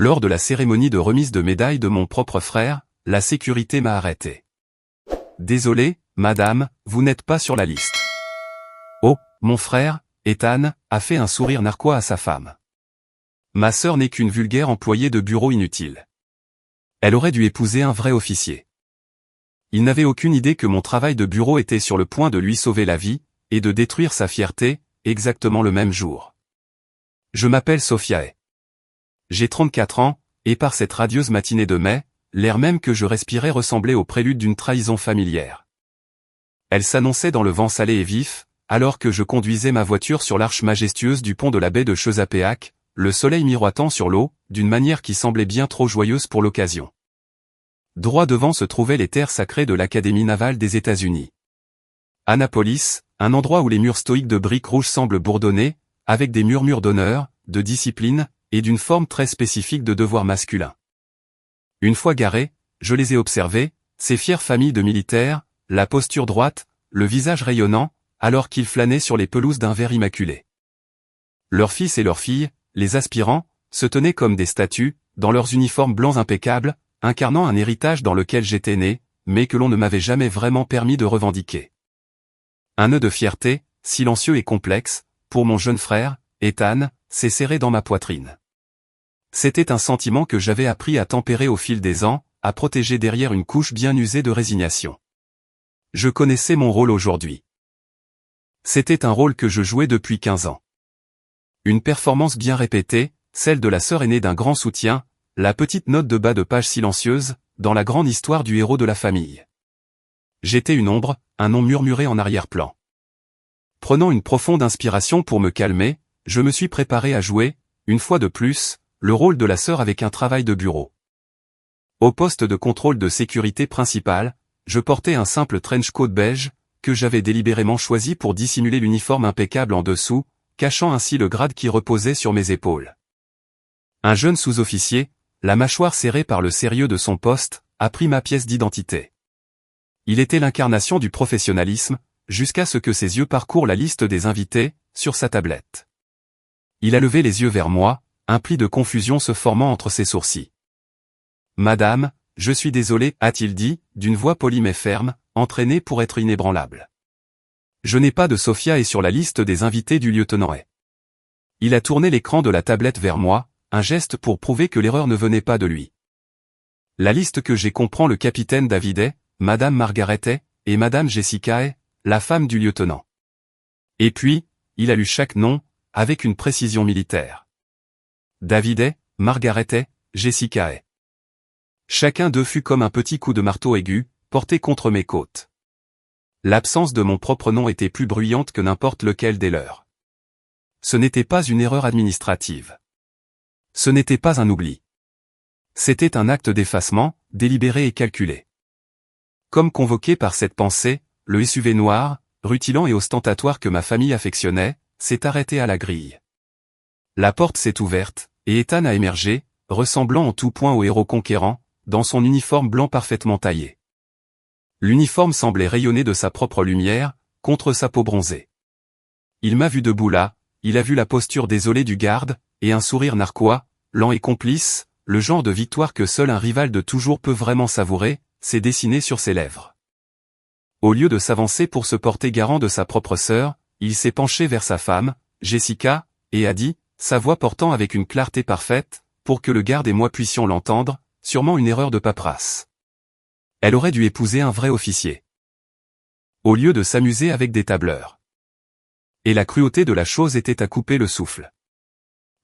Lors de la cérémonie de remise de médaille de mon propre frère, la sécurité m'a arrêté. Désolé, madame, vous n'êtes pas sur la liste. Oh, mon frère, Ethan, a fait un sourire narquois à sa femme. Ma sœur n'est qu'une vulgaire employée de bureau inutile. Elle aurait dû épouser un vrai officier. Il n'avait aucune idée que mon travail de bureau était sur le point de lui sauver la vie, et de détruire sa fierté, exactement le même jour. Je m'appelle Sophiae. J'ai 34 ans, et par cette radieuse matinée de mai, l'air même que je respirais ressemblait au prélude d'une trahison familière. Elle s'annonçait dans le vent salé et vif, alors que je conduisais ma voiture sur l'arche majestueuse du pont de la baie de Chesapeake, le soleil miroitant sur l'eau, d'une manière qui semblait bien trop joyeuse pour l'occasion. Droit devant se trouvaient les terres sacrées de l'Académie navale des États-Unis. Annapolis, un endroit où les murs stoïques de briques rouges semblent bourdonner, avec des murmures d'honneur, de discipline, et d'une forme très spécifique de devoir masculin. Une fois garés, je les ai observés, ces fières familles de militaires, la posture droite, le visage rayonnant, alors qu'ils flânaient sur les pelouses d'un verre immaculé. Leurs fils et leurs filles, les aspirants, se tenaient comme des statues, dans leurs uniformes blancs impeccables, incarnant un héritage dans lequel j'étais né, mais que l'on ne m'avait jamais vraiment permis de revendiquer. Un nœud de fierté, silencieux et complexe, pour mon jeune frère, Ethan, s'est serré dans ma poitrine. C'était un sentiment que j'avais appris à tempérer au fil des ans, à protéger derrière une couche bien usée de résignation. Je connaissais mon rôle aujourd'hui. C'était un rôle que je jouais depuis 15 ans. Une performance bien répétée, celle de la sœur aînée d'un grand soutien, la petite note de bas de page silencieuse, dans la grande histoire du héros de la famille. J'étais une ombre, un nom murmuré en arrière-plan. Prenant une profonde inspiration pour me calmer, je me suis préparé à jouer, une fois de plus, le rôle de la sœur avec un travail de bureau. Au poste de contrôle de sécurité principal, je portais un simple trench coat beige, que j'avais délibérément choisi pour dissimuler l'uniforme impeccable en dessous, cachant ainsi le grade qui reposait sur mes épaules. Un jeune sous-officier, la mâchoire serrée par le sérieux de son poste, a pris ma pièce d'identité. Il était l'incarnation du professionnalisme, jusqu'à ce que ses yeux parcourent la liste des invités, sur sa tablette. Il a levé les yeux vers moi, un pli de confusion se formant entre ses sourcils. « Madame, je suis désolé, a-t-il dit, d'une voix polie mais ferme, entraînée pour être inébranlable. Je n'ai pas de Sophia et sur la liste des invités du lieutenant Hay. Il a tourné l'écran de la tablette vers moi, un geste pour prouver que l'erreur ne venait pas de lui. La liste que j'ai comprend le capitaine David Hay, Madame Margaret Hay, et Madame Jessica Hay, la femme du lieutenant. Et puis, il a lu chaque nom, avec une précision militaire. David Hay, Margaret Hay, Jessica Hay. Chacun d'eux fut comme un petit coup de marteau aigu, porté contre mes côtes. L'absence de mon propre nom était plus bruyante que n'importe lequel des leurs. Ce n'était pas une erreur administrative. Ce n'était pas un oubli. C'était un acte d'effacement, délibéré et calculé. Comme convoqué par cette pensée, le SUV noir, rutilant et ostentatoire que ma famille affectionnait, s'est arrêté à la grille. La porte s'est ouverte, et Ethan a émergé, ressemblant en tout point au héros conquérant, dans son uniforme blanc parfaitement taillé. L'uniforme semblait rayonner de sa propre lumière, contre sa peau bronzée. Il m'a vu debout là, il a vu la posture désolée du garde, et un sourire narquois, lent et complice, le genre de victoire que seul un rival de toujours peut vraiment savourer, s'est dessiné sur ses lèvres. Au lieu de s'avancer pour se porter garant de sa propre sœur, il s'est penché vers sa femme, Jessica, et a dit, sa voix portant avec une clarté parfaite, pour que le garde et moi puissions l'entendre, sûrement une erreur de paperasse. Elle aurait dû épouser un vrai officier. Au lieu de s'amuser avec des tableurs. Et la cruauté de la chose était à couper le souffle.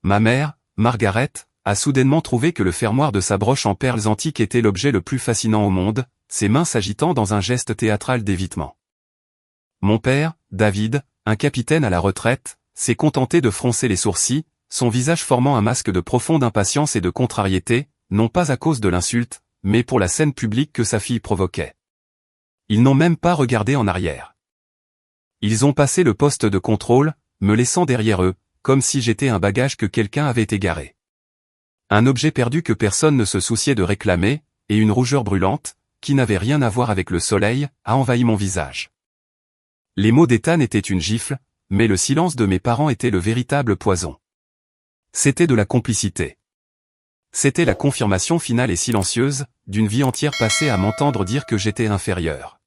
Ma mère, Margaret, a soudainement trouvé que le fermoir de sa broche en perles antiques était l'objet le plus fascinant au monde, ses mains s'agitant dans un geste théâtral d'évitement. Mon père, David, un capitaine à la retraite, s'est contenté de froncer les sourcils, son visage formant un masque de profonde impatience et de contrariété, non pas à cause de l'insulte, mais pour la scène publique que sa fille provoquait. Ils n'ont même pas regardé en arrière. Ils ont passé le poste de contrôle, me laissant derrière eux, comme si j'étais un bagage que quelqu'un avait égaré. Un objet perdu que personne ne se souciait de réclamer, et une rougeur brûlante, qui n'avait rien à voir avec le soleil, a envahi mon visage. Les mots d'Ethan étaient une gifle, mais le silence de mes parents était le véritable poison. C'était de la complicité. C'était la confirmation finale et silencieuse, d'une vie entière passée à m'entendre dire que j'étais inférieur.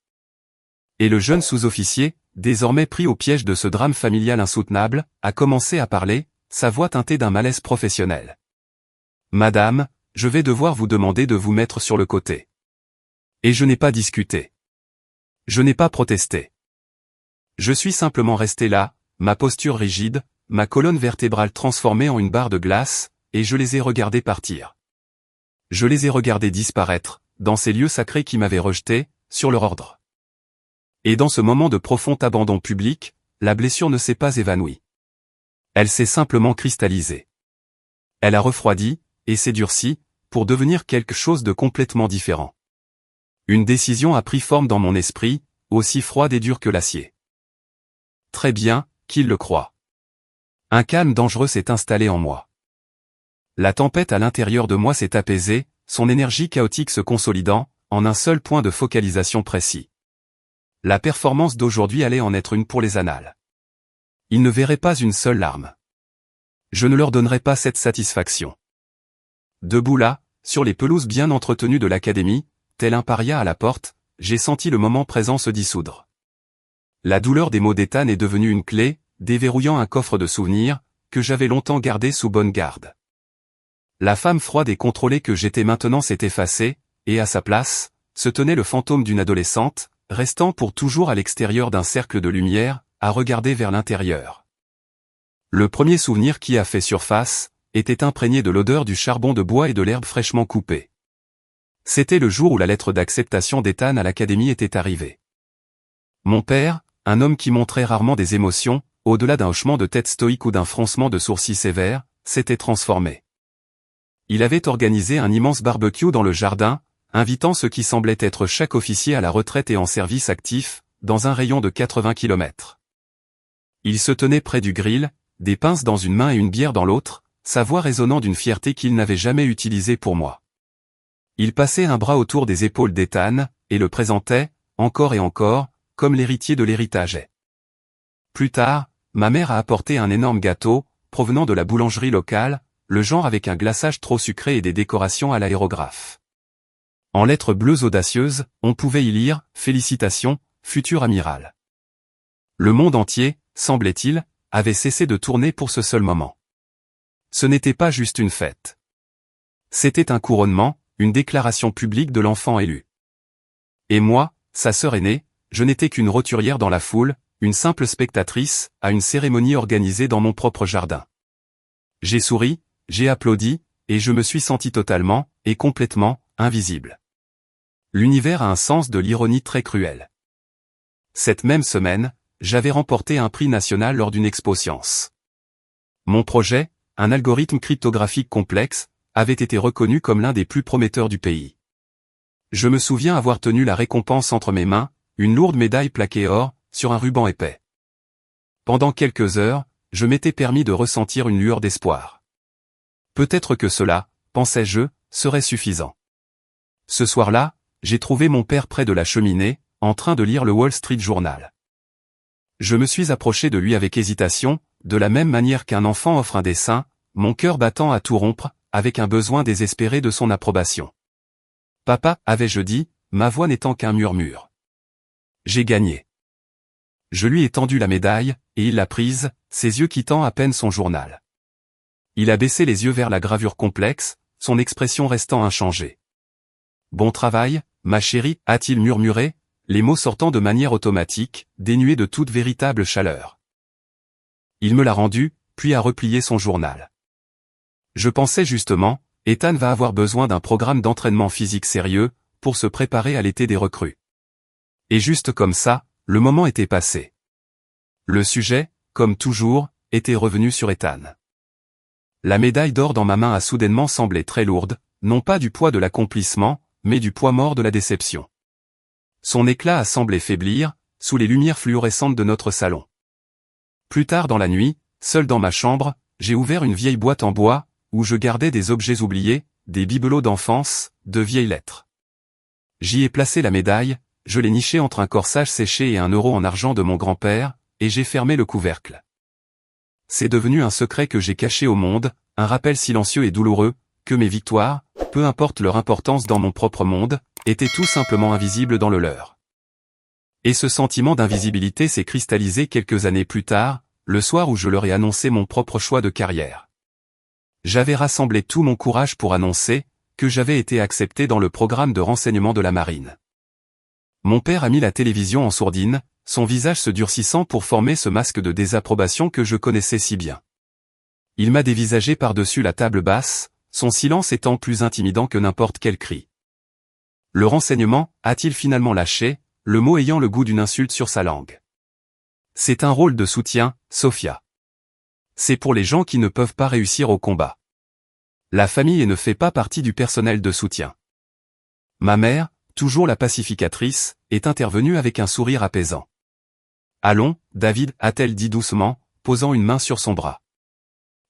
Et le jeune sous-officier, désormais pris au piège de ce drame familial insoutenable, a commencé à parler, sa voix teintée d'un malaise professionnel. « Madame, je vais devoir vous demander de vous mettre sur le côté. » Et je n'ai pas discuté. Je n'ai pas protesté. Je suis simplement resté là, ma posture rigide, ma colonne vertébrale transformée en une barre de glace, et je les ai regardés partir. Je les ai regardés disparaître, dans ces lieux sacrés qui m'avaient rejeté, sur leur ordre. Et dans ce moment de profond abandon public, la blessure ne s'est pas évanouie. Elle s'est simplement cristallisée. Elle a refroidi, et s'est durcie, pour devenir quelque chose de complètement différent. Une décision a pris forme dans mon esprit, aussi froide et dure que l'acier. Très bien, qu'il le croit. Un calme dangereux s'est installé en moi. La tempête à l'intérieur de moi s'est apaisée, son énergie chaotique se consolidant, en un seul point de focalisation précis. La performance d'aujourd'hui allait en être une pour les annales. Ils ne verraient pas une seule larme. Je ne leur donnerai pas cette satisfaction. Debout là, sur les pelouses bien entretenues de l'académie, tel un paria à la porte, j'ai senti le moment présent se dissoudre. La douleur des mots d'Ethan est devenue une clé, déverrouillant un coffre de souvenirs, que j'avais longtemps gardé sous bonne garde. La femme froide et contrôlée que j'étais maintenant s'est effacée, et à sa place, se tenait le fantôme d'une adolescente, restant pour toujours à l'extérieur d'un cercle de lumière, à regarder vers l'intérieur. Le premier souvenir qui a fait surface, était imprégné de l'odeur du charbon de bois et de l'herbe fraîchement coupée. C'était le jour où la lettre d'acceptation d'Ethan à l'académie était arrivée. Mon père, un homme qui montrait rarement des émotions, au-delà d'un hochement de tête stoïque ou d'un froncement de sourcils sévère, s'était transformé. Il avait organisé un immense barbecue dans le jardin, invitant ce qui semblait être chaque officier à la retraite et en service actif, dans un rayon de 80 km. Il se tenait près du grill, des pinces dans une main et une bière dans l'autre, sa voix résonnant d'une fierté qu'il n'avait jamais utilisée pour moi. Il passait un bras autour des épaules d'Ethan, et le présentait, encore et encore, comme l'héritier de l'héritage. Plus tard, ma mère a apporté un énorme gâteau, provenant de la boulangerie locale, le genre avec un glaçage trop sucré et des décorations à l'aérographe. En lettres bleues audacieuses, on pouvait y lire « Félicitations, futur amiral ». Le monde entier, semblait-il, avait cessé de tourner pour ce seul moment. Ce n'était pas juste une fête. C'était un couronnement, une déclaration publique de l'enfant élu. Et moi, sa sœur aînée, je n'étais qu'une roturière dans la foule, une simple spectatrice, à une cérémonie organisée dans mon propre jardin. J'ai souri, j'ai applaudi, et je me suis senti totalement, et complètement, invisible. L'univers a un sens de l'ironie très cruel. Cette même semaine, j'avais remporté un prix national lors d'une expo science. Mon projet, un algorithme cryptographique complexe, avait été reconnu comme l'un des plus prometteurs du pays. Je me souviens avoir tenu la récompense entre mes mains, une lourde médaille plaquée or, sur un ruban épais. Pendant quelques heures, je m'étais permis de ressentir une lueur d'espoir. Peut-être que cela, pensais-je, serait suffisant. Ce soir-là, j'ai trouvé mon père près de la cheminée, en train de lire le Wall Street Journal. Je me suis approché de lui avec hésitation, de la même manière qu'un enfant offre un dessin, mon cœur battant à tout rompre, avec un besoin désespéré de son approbation. « Papa » avais-je dit, ma voix n'étant qu'un murmure. « J'ai gagné. » Je lui ai tendu la médaille, et il l'a prise, ses yeux quittant à peine son journal. Il a baissé les yeux vers la gravure complexe, son expression restant inchangée. « Bon travail, ma chérie » a-t-il murmuré, les mots sortant de manière automatique, dénués de toute véritable chaleur. Il me l'a rendu, puis a replié son journal. Je pensais justement, Ethan va avoir besoin d'un programme d'entraînement physique sérieux, pour se préparer à l'été des recrues. Et juste comme ça, le moment était passé. Le sujet, comme toujours, était revenu sur Ethan. La médaille d'or dans ma main a soudainement semblé très lourde, non pas du poids de l'accomplissement, mais du poids mort de la déception. Son éclat a semblé faiblir, sous les lumières fluorescentes de notre salon. Plus tard dans la nuit, seul dans ma chambre, j'ai ouvert une vieille boîte en bois, où je gardais des objets oubliés, des bibelots d'enfance, de vieilles lettres. J'y ai placé la médaille, je l'ai nichée entre un corsage séché et un euro en argent de mon grand-père, et j'ai fermé le couvercle. C'est devenu un secret que j'ai caché au monde, un rappel silencieux et douloureux, que mes victoires, peu importe leur importance dans mon propre monde, étaient tout simplement invisibles dans le leur. Et ce sentiment d'invisibilité s'est cristallisé quelques années plus tard, le soir où je leur ai annoncé mon propre choix de carrière. J'avais rassemblé tout mon courage pour annoncer que j'avais été accepté dans le programme de renseignement de la marine. Mon père a mis la télévision en sourdine, son visage se durcissant pour former ce masque de désapprobation que je connaissais si bien. Il m'a dévisagé par-dessus la table basse, son silence étant plus intimidant que n'importe quel cri. Le renseignement, a-t-il finalement lâché, le mot ayant le goût d'une insulte sur sa langue. C'est un rôle de soutien, Sophia. C'est pour les gens qui ne peuvent pas réussir au combat. La famille ne fait pas partie du personnel de soutien. Ma mère, toujours la pacificatrice, est intervenue avec un sourire apaisant. Allons, David, a-t-elle dit doucement, posant une main sur son bras.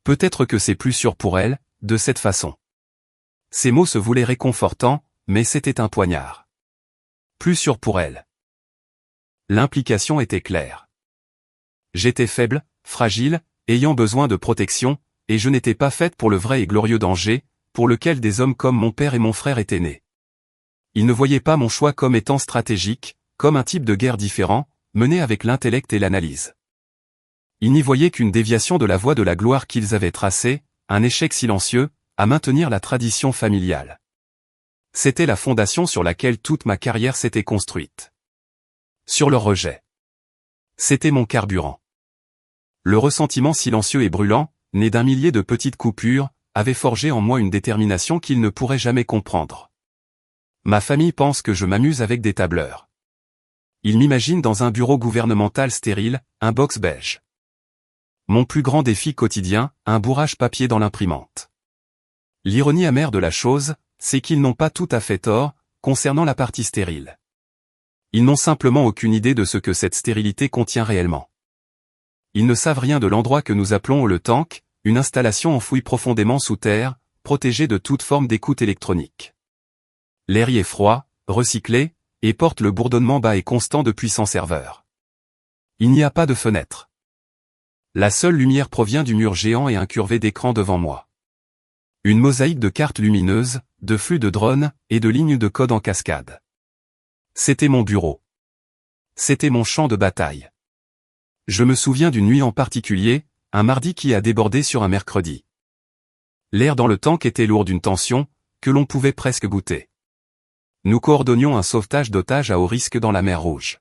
Peut-être que c'est plus sûr pour elle, de cette façon. Ces mots se voulaient réconfortants, mais c'était un poignard. Plus sûr pour elle. L'implication était claire. J'étais faible, fragile, ayant besoin de protection, et je n'étais pas faite pour le vrai et glorieux danger, pour lequel des hommes comme mon père et mon frère étaient nés. Ils ne voyaient pas mon choix comme étant stratégique, comme un type de guerre différent, mené avec l'intellect et l'analyse. Ils n'y voyaient qu'une déviation de la voie de la gloire qu'ils avaient tracée, un échec silencieux, à maintenir la tradition familiale. C'était la fondation sur laquelle toute ma carrière s'était construite. Sur leur rejet. C'était mon carburant. Le ressentiment silencieux et brûlant, né d'un millier de petites coupures, avait forgé en moi une détermination qu'ils ne pourraient jamais comprendre. Ma famille pense que je m'amuse avec des tableurs. Ils m'imaginent dans un bureau gouvernemental stérile, un box beige. Mon plus grand défi quotidien, un bourrage papier dans l'imprimante. L'ironie amère de la chose, c'est qu'ils n'ont pas tout à fait tort, concernant la partie stérile. Ils n'ont simplement aucune idée de ce que cette stérilité contient réellement. Ils ne savent rien de l'endroit que nous appelons le tank, une installation enfouie profondément sous terre, protégée de toute forme d'écoute électronique. L'air y est froid, recyclé, et porte le bourdonnement bas et constant de puissants serveurs. Il n'y a pas de fenêtre. La seule lumière provient du mur géant et incurvé d'écran devant moi. Une mosaïque de cartes lumineuses, de flux de drones, et de lignes de code en cascade. C'était mon bureau. C'était mon champ de bataille. Je me souviens d'une nuit en particulier, un mardi qui a débordé sur un mercredi. L'air dans le tank était lourd d'une tension, que l'on pouvait presque goûter. Nous coordonnions un sauvetage d'otages à haut risque dans la mer Rouge.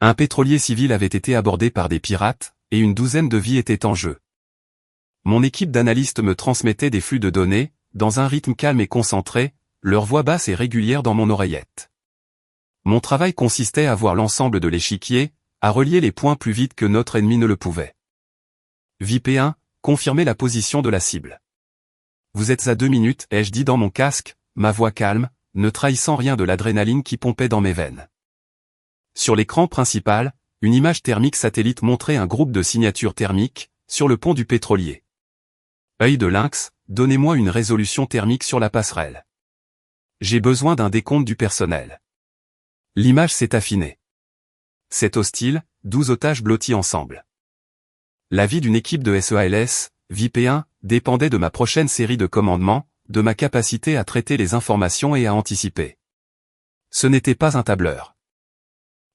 Un pétrolier civil avait été abordé par des pirates, et une douzaine de vies étaient en jeu. Mon équipe d'analystes me transmettait des flux de données, dans un rythme calme et concentré, leur voix basse et régulière dans mon oreillette. Mon travail consistait à voir l'ensemble de l'échiquier, à relier les points plus vite que notre ennemi ne le pouvait. VIP1, confirmez la position de la cible. Vous êtes à 2 minutes, ai-je dit dans mon casque, ma voix calme, ne trahissant rien de l'adrénaline qui pompait dans mes veines. Sur l'écran principal, une image thermique satellite montrait un groupe de signatures thermiques, sur le pont du pétrolier. Œil de lynx, donnez-moi une résolution thermique sur la passerelle. J'ai besoin d'un décompte du personnel. L'image s'est affinée. C'est hostile, 12 otages blottis ensemble. La vie d'une équipe de SEALS, VIP1, dépendait de ma prochaine série de commandements, de ma capacité à traiter les informations et à anticiper. Ce n'était pas un tableur.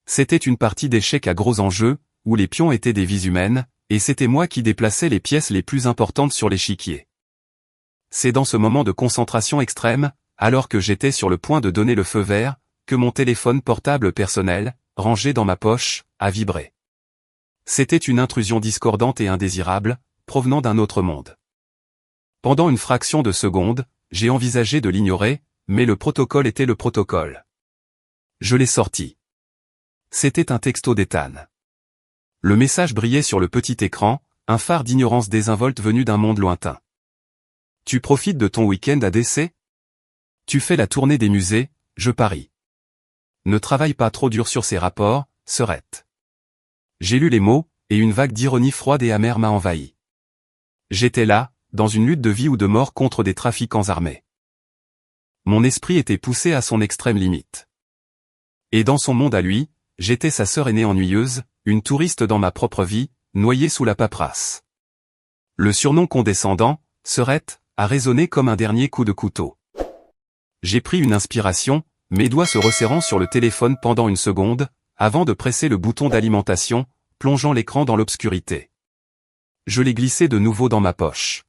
C'était une partie d'échecs à gros enjeux, où les pions étaient des vies humaines, et c'était moi qui déplaçais les pièces les plus importantes sur l'échiquier. C'est dans ce moment de concentration extrême, alors que j'étais sur le point de donner le feu vert, que mon téléphone portable personnel, rangé dans ma poche, a vibré. C'était une intrusion discordante et indésirable, provenant d'un autre monde. Pendant une fraction de seconde, j'ai envisagé de l'ignorer, mais le protocole était le protocole. Je l'ai sorti. C'était un texto d'Ethan. Le message brillait sur le petit écran, un phare d'ignorance désinvolte venu d'un monde lointain. Tu profites de ton week-end à DC? Tu fais la tournée des musées, je parie. Ne travaille pas trop dur sur ces rapports, Serette. J'ai lu les mots, et une vague d'ironie froide et amère m'a envahi. J'étais là, dans une lutte de vie ou de mort contre des trafiquants armés. Mon esprit était poussé à son extrême limite. Et dans son monde à lui, j'étais sa sœur aînée ennuyeuse, une touriste dans ma propre vie, noyée sous la paperasse. Le surnom condescendant, Serette, a résonné comme un dernier coup de couteau. J'ai pris une inspiration, mes doigts se resserrant sur le téléphone pendant une seconde, avant de presser le bouton d'alimentation, plongeant l'écran dans l'obscurité. Je l'ai glissé de nouveau dans ma poche.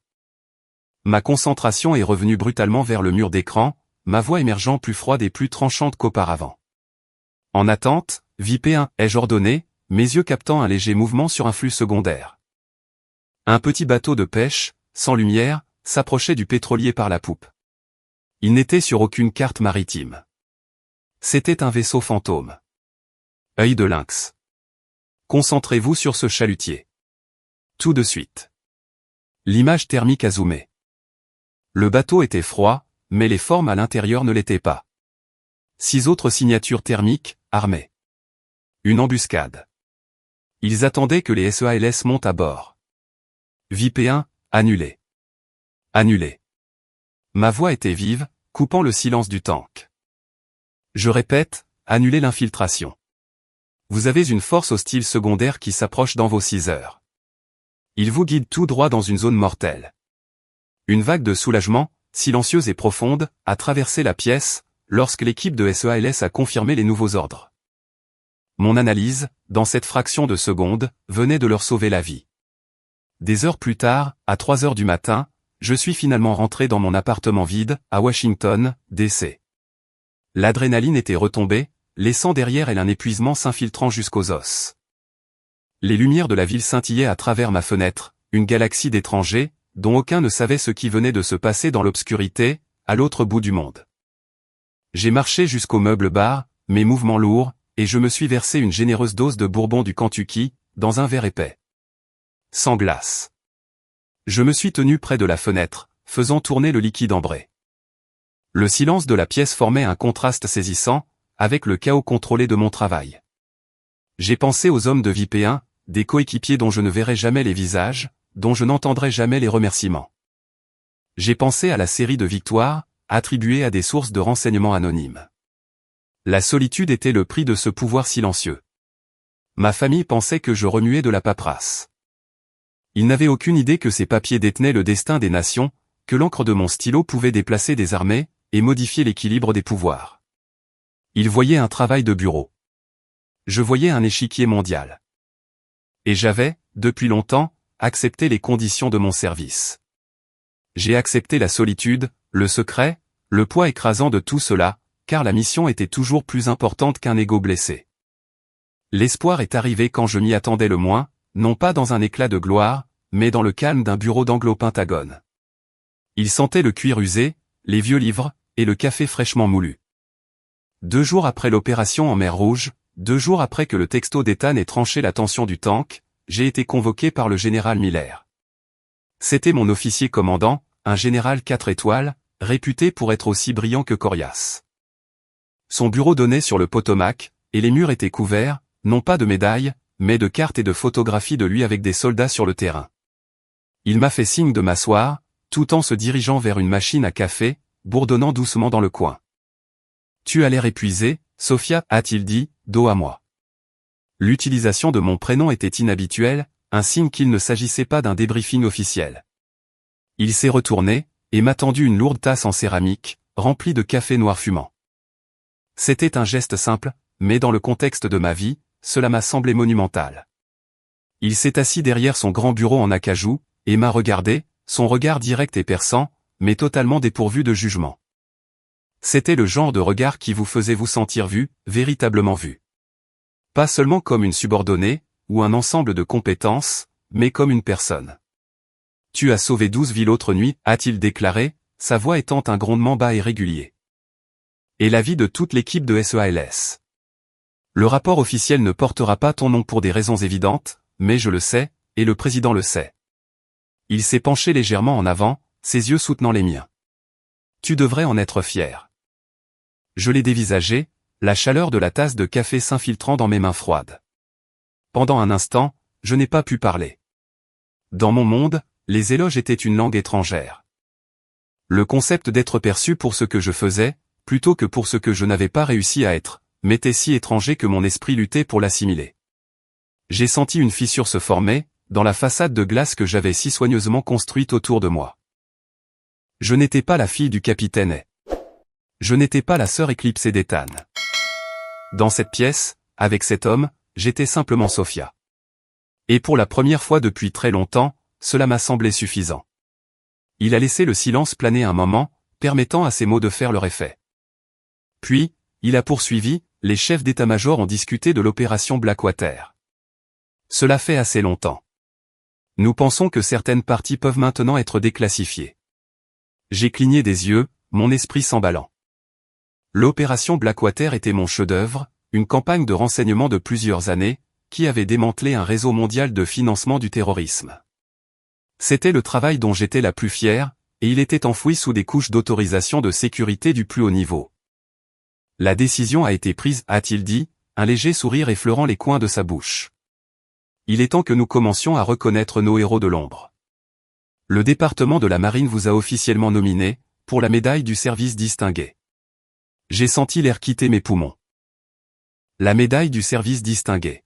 Ma concentration est revenue brutalement vers le mur d'écran, ma voix émergeant plus froide et plus tranchante qu'auparavant. En attente, VIP1, ai-je ordonné, mes yeux captant un léger mouvement sur un flux secondaire. Un petit bateau de pêche, sans lumière, s'approchait du pétrolier par la poupe. Il n'était sur aucune carte maritime. C'était un vaisseau fantôme. Œil de lynx. Concentrez-vous sur ce chalutier. Tout de suite. L'image thermique a zoomé. Le bateau était froid, mais les formes à l'intérieur ne l'étaient pas. 6 autres signatures thermiques, armées. Une embuscade. Ils attendaient que les SEALS montent à bord. VIP1, annulé. Annulé. Ma voix était vive, coupant le silence du tank. Je répète, annulez l'infiltration. Vous avez une force hostile secondaire qui s'approche dans vos 6 heures. Il vous guide tout droit dans une zone mortelle. Une vague de soulagement, silencieuse et profonde, a traversé la pièce, lorsque l'équipe de SEALS a confirmé les nouveaux ordres. Mon analyse, dans cette fraction de seconde, venait de leur sauver la vie. Des heures plus tard, à 3 heures du matin, je suis finalement rentré dans mon appartement vide, à Washington, D.C. L'adrénaline était retombée, laissant derrière elle un épuisement s'infiltrant jusqu'aux os. Les lumières de la ville scintillaient à travers ma fenêtre, une galaxie d'étrangers, dont aucun ne savait ce qui venait de se passer dans l'obscurité, à l'autre bout du monde. J'ai marché jusqu'au meuble bar, mes mouvements lourds, et je me suis versé une généreuse dose de bourbon du Kentucky, dans un verre épais. Sans glace. Je me suis tenu près de la fenêtre, faisant tourner le liquide ambré. Le silence de la pièce formait un contraste saisissant, avec le chaos contrôlé de mon travail. J'ai pensé aux hommes de VIP1, des coéquipiers dont je ne verrai jamais les visages, dont je n'entendrai jamais les remerciements. J'ai pensé à la série de victoires, attribuées à des sources de renseignements anonymes. La solitude était le prix de ce pouvoir silencieux. Ma famille pensait que je remuais de la paperasse. Ils n'avaient aucune idée que ces papiers détenaient le destin des nations, que l'encre de mon stylo pouvait déplacer des armées, et modifier l'équilibre des pouvoirs. Ils voyaient un travail de bureau. Je voyais un échiquier mondial. Et j'avais, depuis longtemps, accepté les conditions de mon service. J'ai accepté la solitude, le secret, le poids écrasant de tout cela, car la mission était toujours plus importante qu'un ego blessé. L'espoir est arrivé quand je m'y attendais le moins, non pas dans un éclat de gloire, mais dans le calme d'un bureau d'Anglo-Pentagone. Il sentait le cuir usé, les vieux livres, et le café fraîchement moulu. 2 jours après l'opération en mer Rouge, 2 jours après que le texto d'Ethan ait tranché la tension du tank, j'ai été convoqué par le général Miller. C'était mon officier commandant, un général 4 étoiles, réputé pour être aussi brillant que coriace. Son bureau donnait sur le Potomac, et les murs étaient couverts, non pas de médailles, mais de cartes et de photographies de lui avec des soldats sur le terrain. Il m'a fait signe de m'asseoir, tout en se dirigeant vers une machine à café, bourdonnant doucement dans le coin. « Tu as l'air épuisé, Sophia, a-t-il dit, dos à moi. » L'utilisation de mon prénom était inhabituelle, un signe qu'il ne s'agissait pas d'un débriefing officiel. Il s'est retourné, et m'a tendu une lourde tasse en céramique, remplie de café noir fumant. C'était un geste simple, mais dans le contexte de ma vie, cela m'a semblé monumental. Il s'est assis derrière son grand bureau en acajou, et m'a regardé, son regard direct et perçant, mais totalement dépourvu de jugement. C'était le genre de regard qui vous faisait vous sentir vu, véritablement vu. Pas seulement comme une subordonnée, ou un ensemble de compétences, mais comme une personne. « Tu as sauvé 12 vies l'autre nuit », a-t-il déclaré, sa voix étant un grondement bas et régulier. Et la vie de toute l'équipe de SEALS. Le rapport officiel ne portera pas ton nom pour des raisons évidentes, mais je le sais, et le président le sait. Il s'est penché légèrement en avant, ses yeux soutenant les miens. Tu devrais en être fier. Je l'ai dévisagé, la chaleur de la tasse de café s'infiltrant dans mes mains froides. Pendant un instant, je n'ai pas pu parler. Dans mon monde, les éloges étaient une langue étrangère. Le concept d'être perçu pour ce que je faisais, plutôt que pour ce que je n'avais pas réussi à être, m'était si étranger que mon esprit luttait pour l'assimiler. J'ai senti une fissure se former, dans la façade de glace que j'avais si soigneusement construite autour de moi. Je n'étais pas la fille du capitaine A. Je n'étais pas la sœur éclipsée d'Ethan. Dans cette pièce, avec cet homme, j'étais simplement Sophia. Et pour la première fois depuis très longtemps, cela m'a semblé suffisant. Il a laissé le silence planer un moment, permettant à ses mots de faire leur effet. Puis, il a poursuivi, les chefs d'état-major ont discuté de l'opération Blackwater. Cela fait assez longtemps. Nous pensons que certaines parties peuvent maintenant être déclassifiées. J'ai cligné des yeux, mon esprit s'emballant. L'opération Blackwater était mon chef-d'œuvre, une campagne de renseignement de plusieurs années, qui avait démantelé un réseau mondial de financement du terrorisme. C'était le travail dont j'étais la plus fière, et il était enfoui sous des couches d'autorisation de sécurité du plus haut niveau. La décision a été prise, a-t-il dit, un léger sourire effleurant les coins de sa bouche. Il est temps que nous commencions à reconnaître nos héros de l'ombre. Le département de la Marine vous a officiellement nominé, pour la médaille du service distingué. J'ai senti l'air quitter mes poumons. La médaille du service distingué.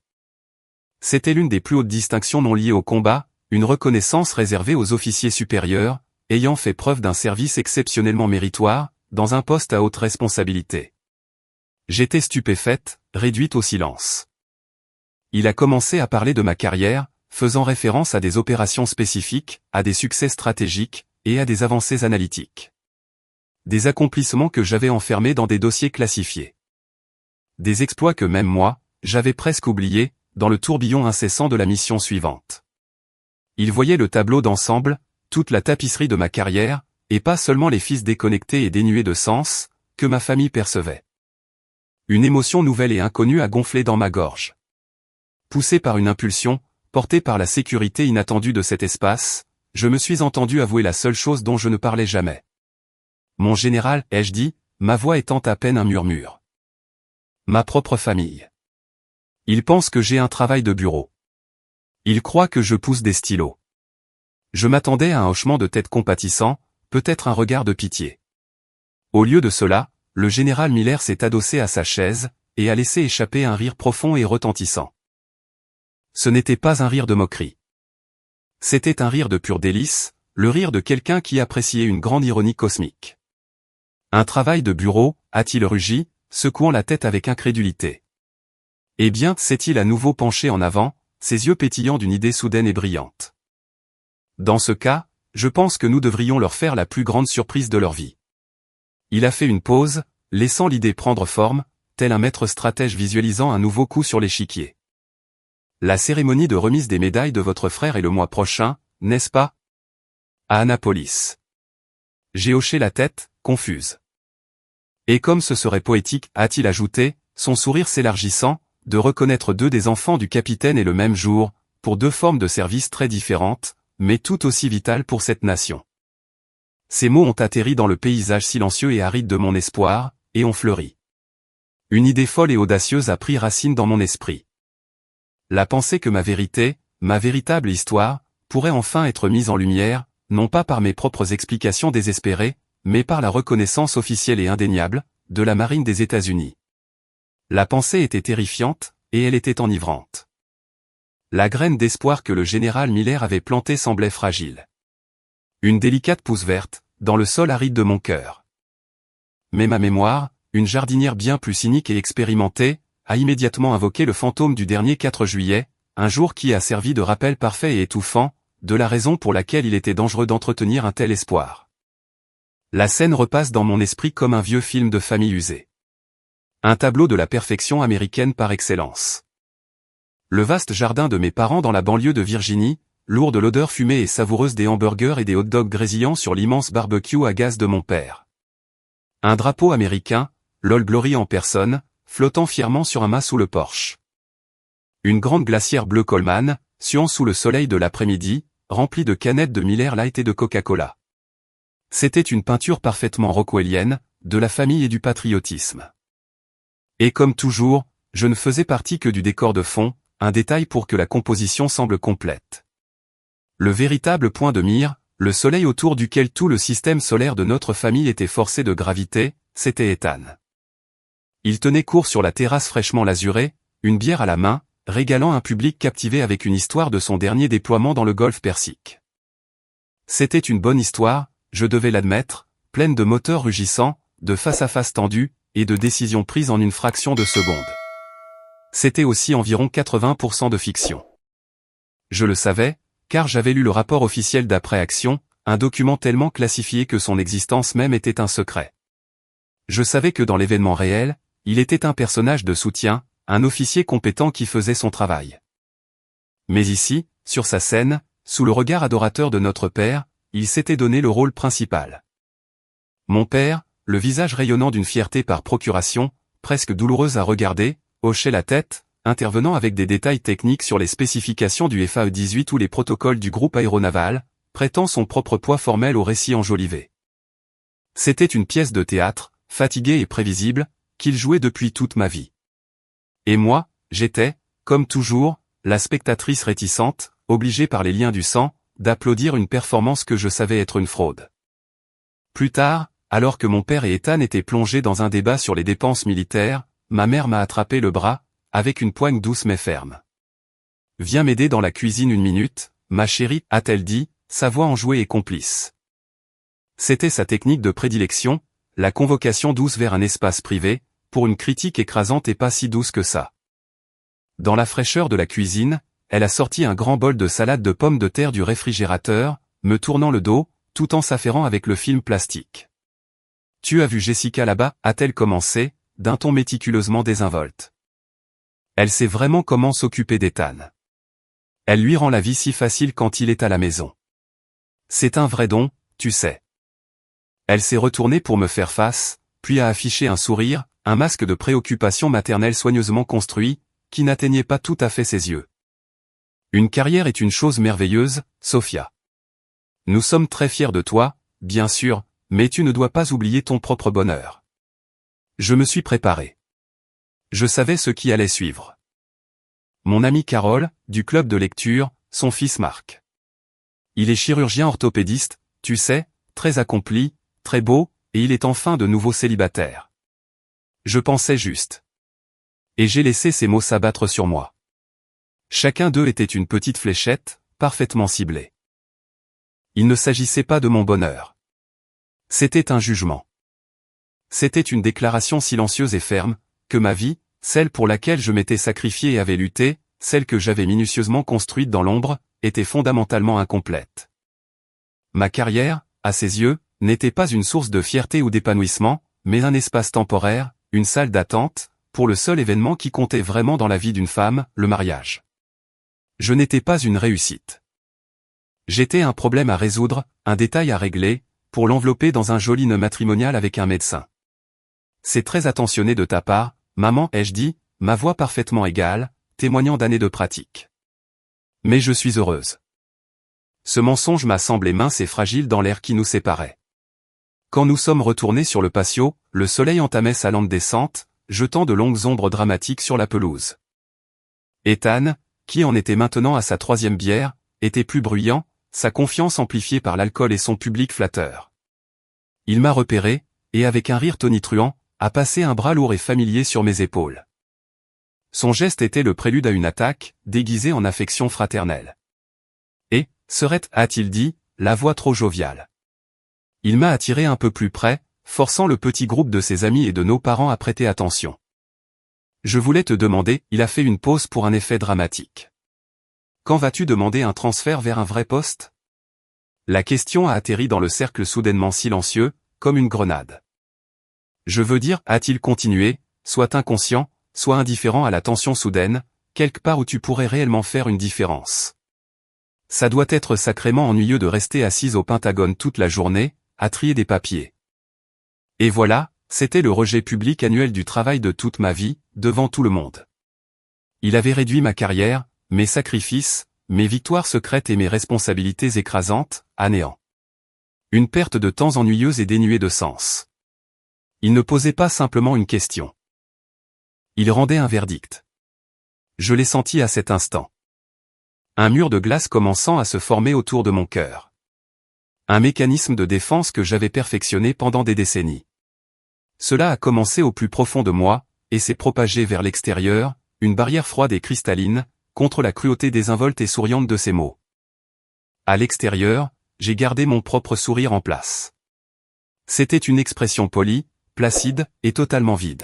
C'était l'une des plus hautes distinctions non liées au combat, une reconnaissance réservée aux officiers supérieurs, ayant fait preuve d'un service exceptionnellement méritoire, dans un poste à haute responsabilité. J'étais stupéfaite, réduite au silence. Il a commencé à parler de ma carrière, faisant référence à des opérations spécifiques, à des succès stratégiques, et à des avancées analytiques. Des accomplissements que j'avais enfermés dans des dossiers classifiés. Des exploits que même moi, j'avais presque oubliés, dans le tourbillon incessant de la mission suivante. Il voyait le tableau d'ensemble, toute la tapisserie de ma carrière, et pas seulement les fils déconnectés et dénués de sens, que ma famille percevait. Une émotion nouvelle et inconnue a gonflé dans ma gorge. Poussé par une impulsion, porté par la sécurité inattendue de cet espace, je me suis entendu avouer la seule chose dont je ne parlais jamais. Mon général, ai-je dit, ma voix étant à peine un murmure. Ma propre famille. Ils pensent que j'ai un travail de bureau. Ils croient que je pousse des stylos. Je m'attendais à un hochement de tête compatissant, peut-être un regard de pitié. Au lieu de cela, le général Miller s'est adossé à sa chaise, et a laissé échapper un rire profond et retentissant. Ce n'était pas un rire de moquerie. C'était un rire de pur délice, le rire de quelqu'un qui appréciait une grande ironie cosmique. Un travail de bureau, a-t-il rugi, secouant la tête avec incrédulité. Eh bien, s'est-il à nouveau penché en avant, ses yeux pétillants d'une idée soudaine et brillante. Dans ce cas, je pense que nous devrions leur faire la plus grande surprise de leur vie. Il a fait une pause, laissant l'idée prendre forme, tel un maître stratège visualisant un nouveau coup sur l'échiquier. La cérémonie de remise des médailles de votre frère est le mois prochain, n'est-ce pas? À Annapolis. J'ai hoché la tête, confuse. Et comme ce serait poétique, a-t-il ajouté, son sourire s'élargissant, de reconnaître deux des enfants du capitaine et le même jour, pour deux formes de service très différentes, mais tout aussi vitales pour cette nation. Ces mots ont atterri dans le paysage silencieux et aride de mon espoir, et ont fleuri. Une idée folle et audacieuse a pris racine dans mon esprit. La pensée que ma vérité, ma véritable histoire, pourrait enfin être mise en lumière, non pas par mes propres explications désespérées, mais par la reconnaissance officielle et indéniable, de la marine des États-Unis. La pensée était terrifiante, et elle était enivrante. La graine d'espoir que le général Miller avait plantée semblait fragile. Une délicate pousse verte, dans le sol aride de mon cœur. Mais ma mémoire, une jardinière bien plus cynique et expérimentée, a immédiatement invoqué le fantôme du dernier 4 juillet, un jour qui a servi de rappel parfait et étouffant, de la raison pour laquelle il était dangereux d'entretenir un tel espoir. La scène repasse dans mon esprit comme un vieux film de famille usé. Un tableau de la perfection américaine par excellence. Le vaste jardin de mes parents dans la banlieue de Virginie, lourd de l'odeur fumée et savoureuse des hamburgers et des hot-dogs grésillants sur l'immense barbecue à gaz de mon père. Un drapeau américain, l'Old Glory en personne, flottant fièrement sur un mât sous le porche. Une grande glacière bleue Coleman, suant sous le soleil de l'après-midi, remplie de canettes de Miller Lite et de Coca-Cola. C'était une peinture parfaitement rockwellienne, de la famille et du patriotisme. Et comme toujours, je ne faisais partie que du décor de fond, un détail pour que la composition semble complète. Le véritable point de mire, le soleil autour duquel tout le système solaire de notre famille était forcé de graviter, c'était Ethan. Il tenait court sur la terrasse fraîchement lasurée, une bière à la main, régalant un public captivé avec une histoire de son dernier déploiement dans le golfe Persique. C'était une bonne histoire, je devais l'admettre, pleine de moteurs rugissants, de face-à-face tendus, et de décisions prises en une fraction de seconde. C'était aussi environ 80% de fiction. Je le savais, car j'avais lu le rapport officiel d'après-action, un document tellement classifié que son existence même était un secret. Je savais que dans l'événement réel, il était un personnage de soutien, un officier compétent qui faisait son travail. Mais ici, sur sa scène, sous le regard adorateur de notre père, il s'était donné le rôle principal. Mon père, le visage rayonnant d'une fierté par procuration, presque douloureuse à regarder, hochait la tête, intervenant avec des détails techniques sur les spécifications du FAE-18 ou les protocoles du groupe aéronaval, prêtant son propre poids formel au récit enjolivé. C'était une pièce de théâtre, fatiguée et prévisible, qu'il jouait depuis toute ma vie. Et moi, j'étais, comme toujours, la spectatrice réticente, obligée par les liens du sang, d'applaudir une performance que je savais être une fraude. Plus tard, alors que mon père et Ethan étaient plongés dans un débat sur les dépenses militaires, ma mère m'a attrapé le bras, avec une poigne douce mais ferme. « Viens m'aider dans la cuisine une minute, ma chérie, a-t-elle dit, sa voix enjouée et complice. C'était sa technique de prédilection, la convocation douce vers un espace privé, pour une critique écrasante et pas si douce que ça. Dans la fraîcheur de la cuisine, elle a sorti un grand bol de salade de pommes de terre du réfrigérateur, me tournant le dos, tout en s'affairant avec le film plastique. « Tu as vu Jessica là-bas » a-t-elle commencé, d'un ton méticuleusement désinvolte. Elle sait vraiment comment s'occuper d'Ethan. Elle lui rend la vie si facile quand il est à la maison. C'est un vrai don, tu sais. Elle s'est retournée pour me faire face, puis a affiché un sourire, un masque de préoccupation maternelle soigneusement construit, qui n'atteignait pas tout à fait ses yeux. Une carrière est une chose merveilleuse, Sophia. Nous sommes très fiers de toi, bien sûr, mais tu ne dois pas oublier ton propre bonheur. Je me suis préparé. Je savais ce qui allait suivre. Mon ami Carole, du club de lecture, son fils Marc. Il est chirurgien orthopédiste, tu sais, très accompli, très beau, et il est enfin de nouveau célibataire. Je pensais juste. Et j'ai laissé ces mots s'abattre sur moi. Chacun d'eux était une petite fléchette, parfaitement ciblée. Il ne s'agissait pas de mon bonheur. C'était un jugement. C'était une déclaration silencieuse et ferme, que ma vie, celle pour laquelle je m'étais sacrifié et avais lutté, celle que j'avais minutieusement construite dans l'ombre, était fondamentalement incomplète. Ma carrière, à ses yeux, n'était pas une source de fierté ou d'épanouissement, mais un espace temporaire, une salle d'attente, pour le seul événement qui comptait vraiment dans la vie d'une femme, le mariage. Je n'étais pas une réussite. J'étais un problème à résoudre, un détail à régler, pour l'envelopper dans un joli nœud matrimonial avec un médecin. C'est très attentionné de ta part, maman, ai-je dit, ma voix parfaitement égale, témoignant d'années de pratique. Mais je suis heureuse. Ce mensonge m'a semblé mince et fragile dans l'air qui nous séparait. Quand nous sommes retournés sur le patio, le soleil entamait sa lente descente, jetant de longues ombres dramatiques sur la pelouse. Ethan, qui en était maintenant à sa 3e bière, était plus bruyant, sa confiance amplifiée par l'alcool et son public flatteur. Il m'a repéré, et avec un rire tonitruant, a passé un bras lourd et familier sur mes épaules. Son geste était le prélude à une attaque, déguisée en affection fraternelle. Et, a-t-il dit, la voix trop joviale. Il m'a attiré un peu plus près, forçant le petit groupe de ses amis et de nos parents à prêter attention. Je voulais te demander, il a fait une pause pour un effet dramatique. Quand vas-tu demander un transfert vers un vrai poste? La question a atterri dans le cercle soudainement silencieux, comme une grenade. Je veux dire, a-t-il continué, soit inconscient, soit indifférent à la tension soudaine, quelque part où tu pourrais réellement faire une différence. Ça doit être sacrément ennuyeux de rester assise au Pentagone toute la journée, à trier des papiers. Et voilà, c'était le rejet public annuel du travail de toute ma vie, devant tout le monde. Il avait réduit ma carrière, mes sacrifices, mes victoires secrètes et mes responsabilités écrasantes, à néant. Une perte de temps ennuyeuse et dénuée de sens. Il ne posait pas simplement une question. Il rendait un verdict. Je l'ai senti à cet instant. Un mur de glace commençant à se former autour de mon cœur. Un mécanisme de défense que j'avais perfectionné pendant des décennies. Cela a commencé au plus profond de moi, et s'est propagé vers l'extérieur, une barrière froide et cristalline, contre la cruauté désinvolte et souriante de ces mots. À l'extérieur, j'ai gardé mon propre sourire en place. C'était une expression polie, placide et totalement vide.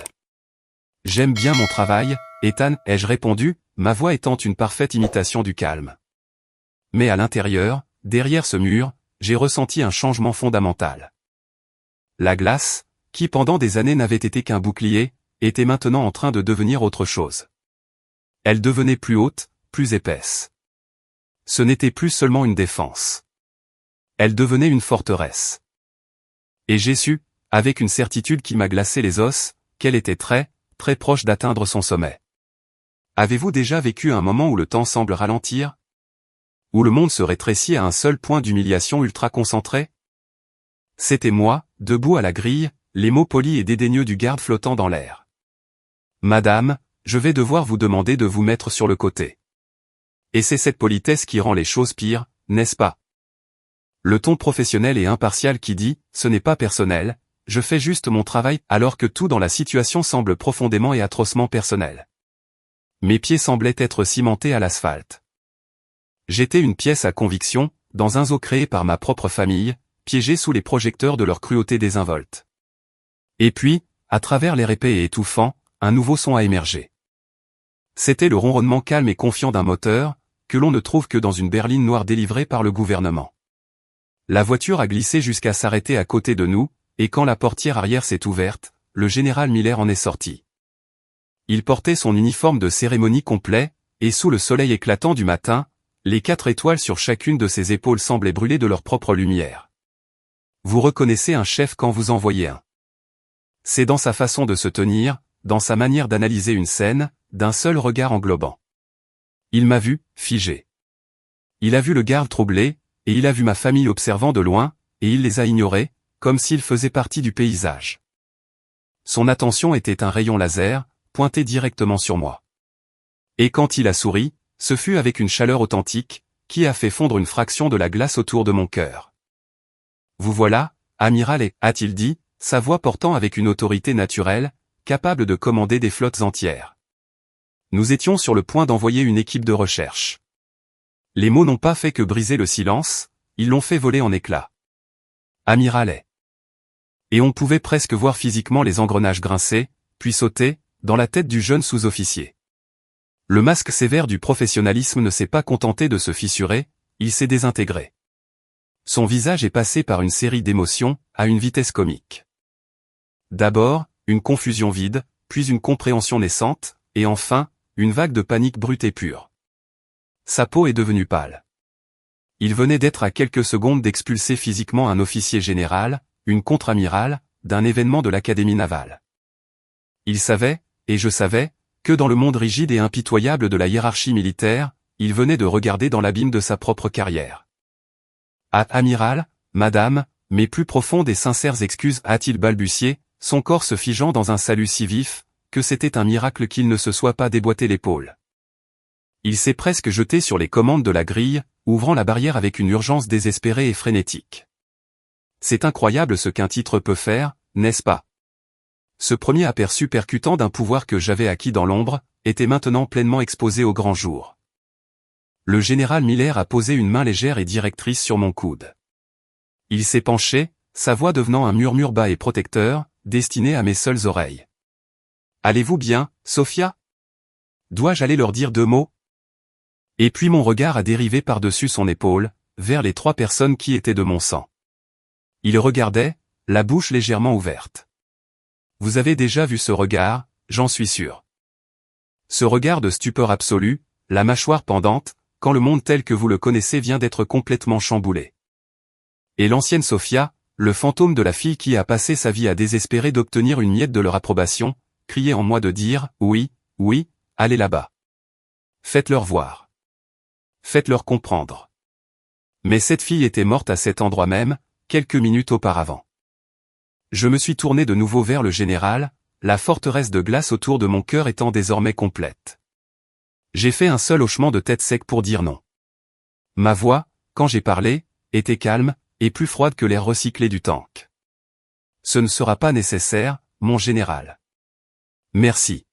J'aime bien mon travail, Ethan, ai-je répondu, ma voix étant une parfaite imitation du calme. Mais à l'intérieur, derrière ce mur, j'ai ressenti un changement fondamental. La glace, qui pendant des années n'avait été qu'un bouclier, était maintenant en train de devenir autre chose. Elle devenait plus haute, plus épaisse. Ce n'était plus seulement une défense. Elle devenait une forteresse. Et j'ai su, avec une certitude qui m'a glacé les os, qu'elle était très, très proche d'atteindre son sommet. Avez-vous déjà vécu un moment où le temps semble ralentir? Où le monde se rétrécit à un seul point d'humiliation ultra concentré? C'était moi, debout à la grille, les mots polis et dédaigneux du garde flottant dans l'air. Madame, je vais devoir vous demander de vous mettre sur le côté. Et c'est cette politesse qui rend les choses pires, n'est-ce pas? Le ton professionnel et impartial qui dit, ce n'est pas personnel, je fais juste mon travail, alors que tout dans la situation semble profondément et atrocement personnel. Mes pieds semblaient être cimentés à l'asphalte. J'étais une pièce à conviction, dans un zoo créé par ma propre famille, piégé sous les projecteurs de leur cruauté désinvolte. Et puis, à travers l'air épais et étouffant, un nouveau son a émergé. C'était le ronronnement calme et confiant d'un moteur, que l'on ne trouve que dans une berline noire délivrée par le gouvernement. La voiture a glissé jusqu'à s'arrêter à côté de nous, et quand la portière arrière s'est ouverte, le général Miller en est sorti. Il portait son uniforme de cérémonie complet, et sous le soleil éclatant du matin, les 4 étoiles sur chacune de ses épaules semblaient brûler de leur propre lumière. Vous reconnaissez un chef quand vous en voyez un. C'est dans sa façon de se tenir, dans sa manière d'analyser une scène, d'un seul regard englobant. Il m'a vu, figé. Il a vu le garde troublé, et il a vu ma famille observant de loin, et il les a ignorés, comme s'ils faisaient partie du paysage. Son attention était un rayon laser, pointé directement sur moi. Et quand il a souri, ce fut avec une chaleur authentique, qui a fait fondre une fraction de la glace autour de mon cœur. Vous voilà, amiral, a-t-il dit, sa voix portant avec une autorité naturelle, capable de commander des flottes entières. Nous étions sur le point d'envoyer une équipe de recherche. Les mots n'ont pas fait que briser le silence, ils l'ont fait voler en éclats. Amiral. Et on pouvait presque voir physiquement les engrenages grincer, puis sauter, dans la tête du jeune sous-officier. Le masque sévère du professionnalisme ne s'est pas contenté de se fissurer, il s'est désintégré. Son visage est passé par une série d'émotions, à une vitesse comique. D'abord, une confusion vide, puis une compréhension naissante, et enfin, une vague de panique brute et pure. Sa peau est devenue pâle. Il venait d'être à quelques secondes d'expulser physiquement un officier général, une contre-amirale, d'un événement de l'Académie navale. Il savait, et je savais, que dans le monde rigide et impitoyable de la hiérarchie militaire, il venait de regarder dans l'abîme de sa propre carrière. Ah, amiral, madame, mes plus profondes et sincères excuses, a-t-il balbutié, son corps se figeant dans un salut si vif, que c'était un miracle qu'il ne se soit pas déboîté l'épaule. Il s'est presque jeté sur les commandes de la grille, ouvrant la barrière avec une urgence désespérée et frénétique. C'est incroyable ce qu'un titre peut faire, n'est-ce pas? Ce premier aperçu percutant d'un pouvoir que j'avais acquis dans l'ombre, était maintenant pleinement exposé au grand jour. Le général Miller a posé une main légère et directrice sur mon coude. Il s'est penché, sa voix devenant un murmure bas et protecteur, destiné à mes seules oreilles. Allez-vous bien, Sophia? Dois-je aller leur dire 2 mots? Et puis mon regard a dérivé par-dessus son épaule, vers les 3 personnes qui étaient de mon sang. Il regardait, la bouche légèrement ouverte. Vous avez déjà vu ce regard, j'en suis sûr. Ce regard de stupeur absolue, la mâchoire pendante, quand le monde tel que vous le connaissez vient d'être complètement chamboulé. Et l'ancienne Sophia, le fantôme de la fille qui a passé sa vie à désespérer d'obtenir une miette de leur approbation, criait en moi de dire, oui, oui, allez là-bas. Faites-leur voir. Faites-leur comprendre. Mais cette fille était morte à cet endroit même, quelques minutes auparavant. Je me suis tourné de nouveau vers le général, la forteresse de glace autour de mon cœur étant désormais complète. J'ai fait un seul hochement de tête sec pour dire non. Ma voix, quand j'ai parlé, était calme, et plus froide que l'air recyclé du tank. Ce ne sera pas nécessaire, mon général. Merci.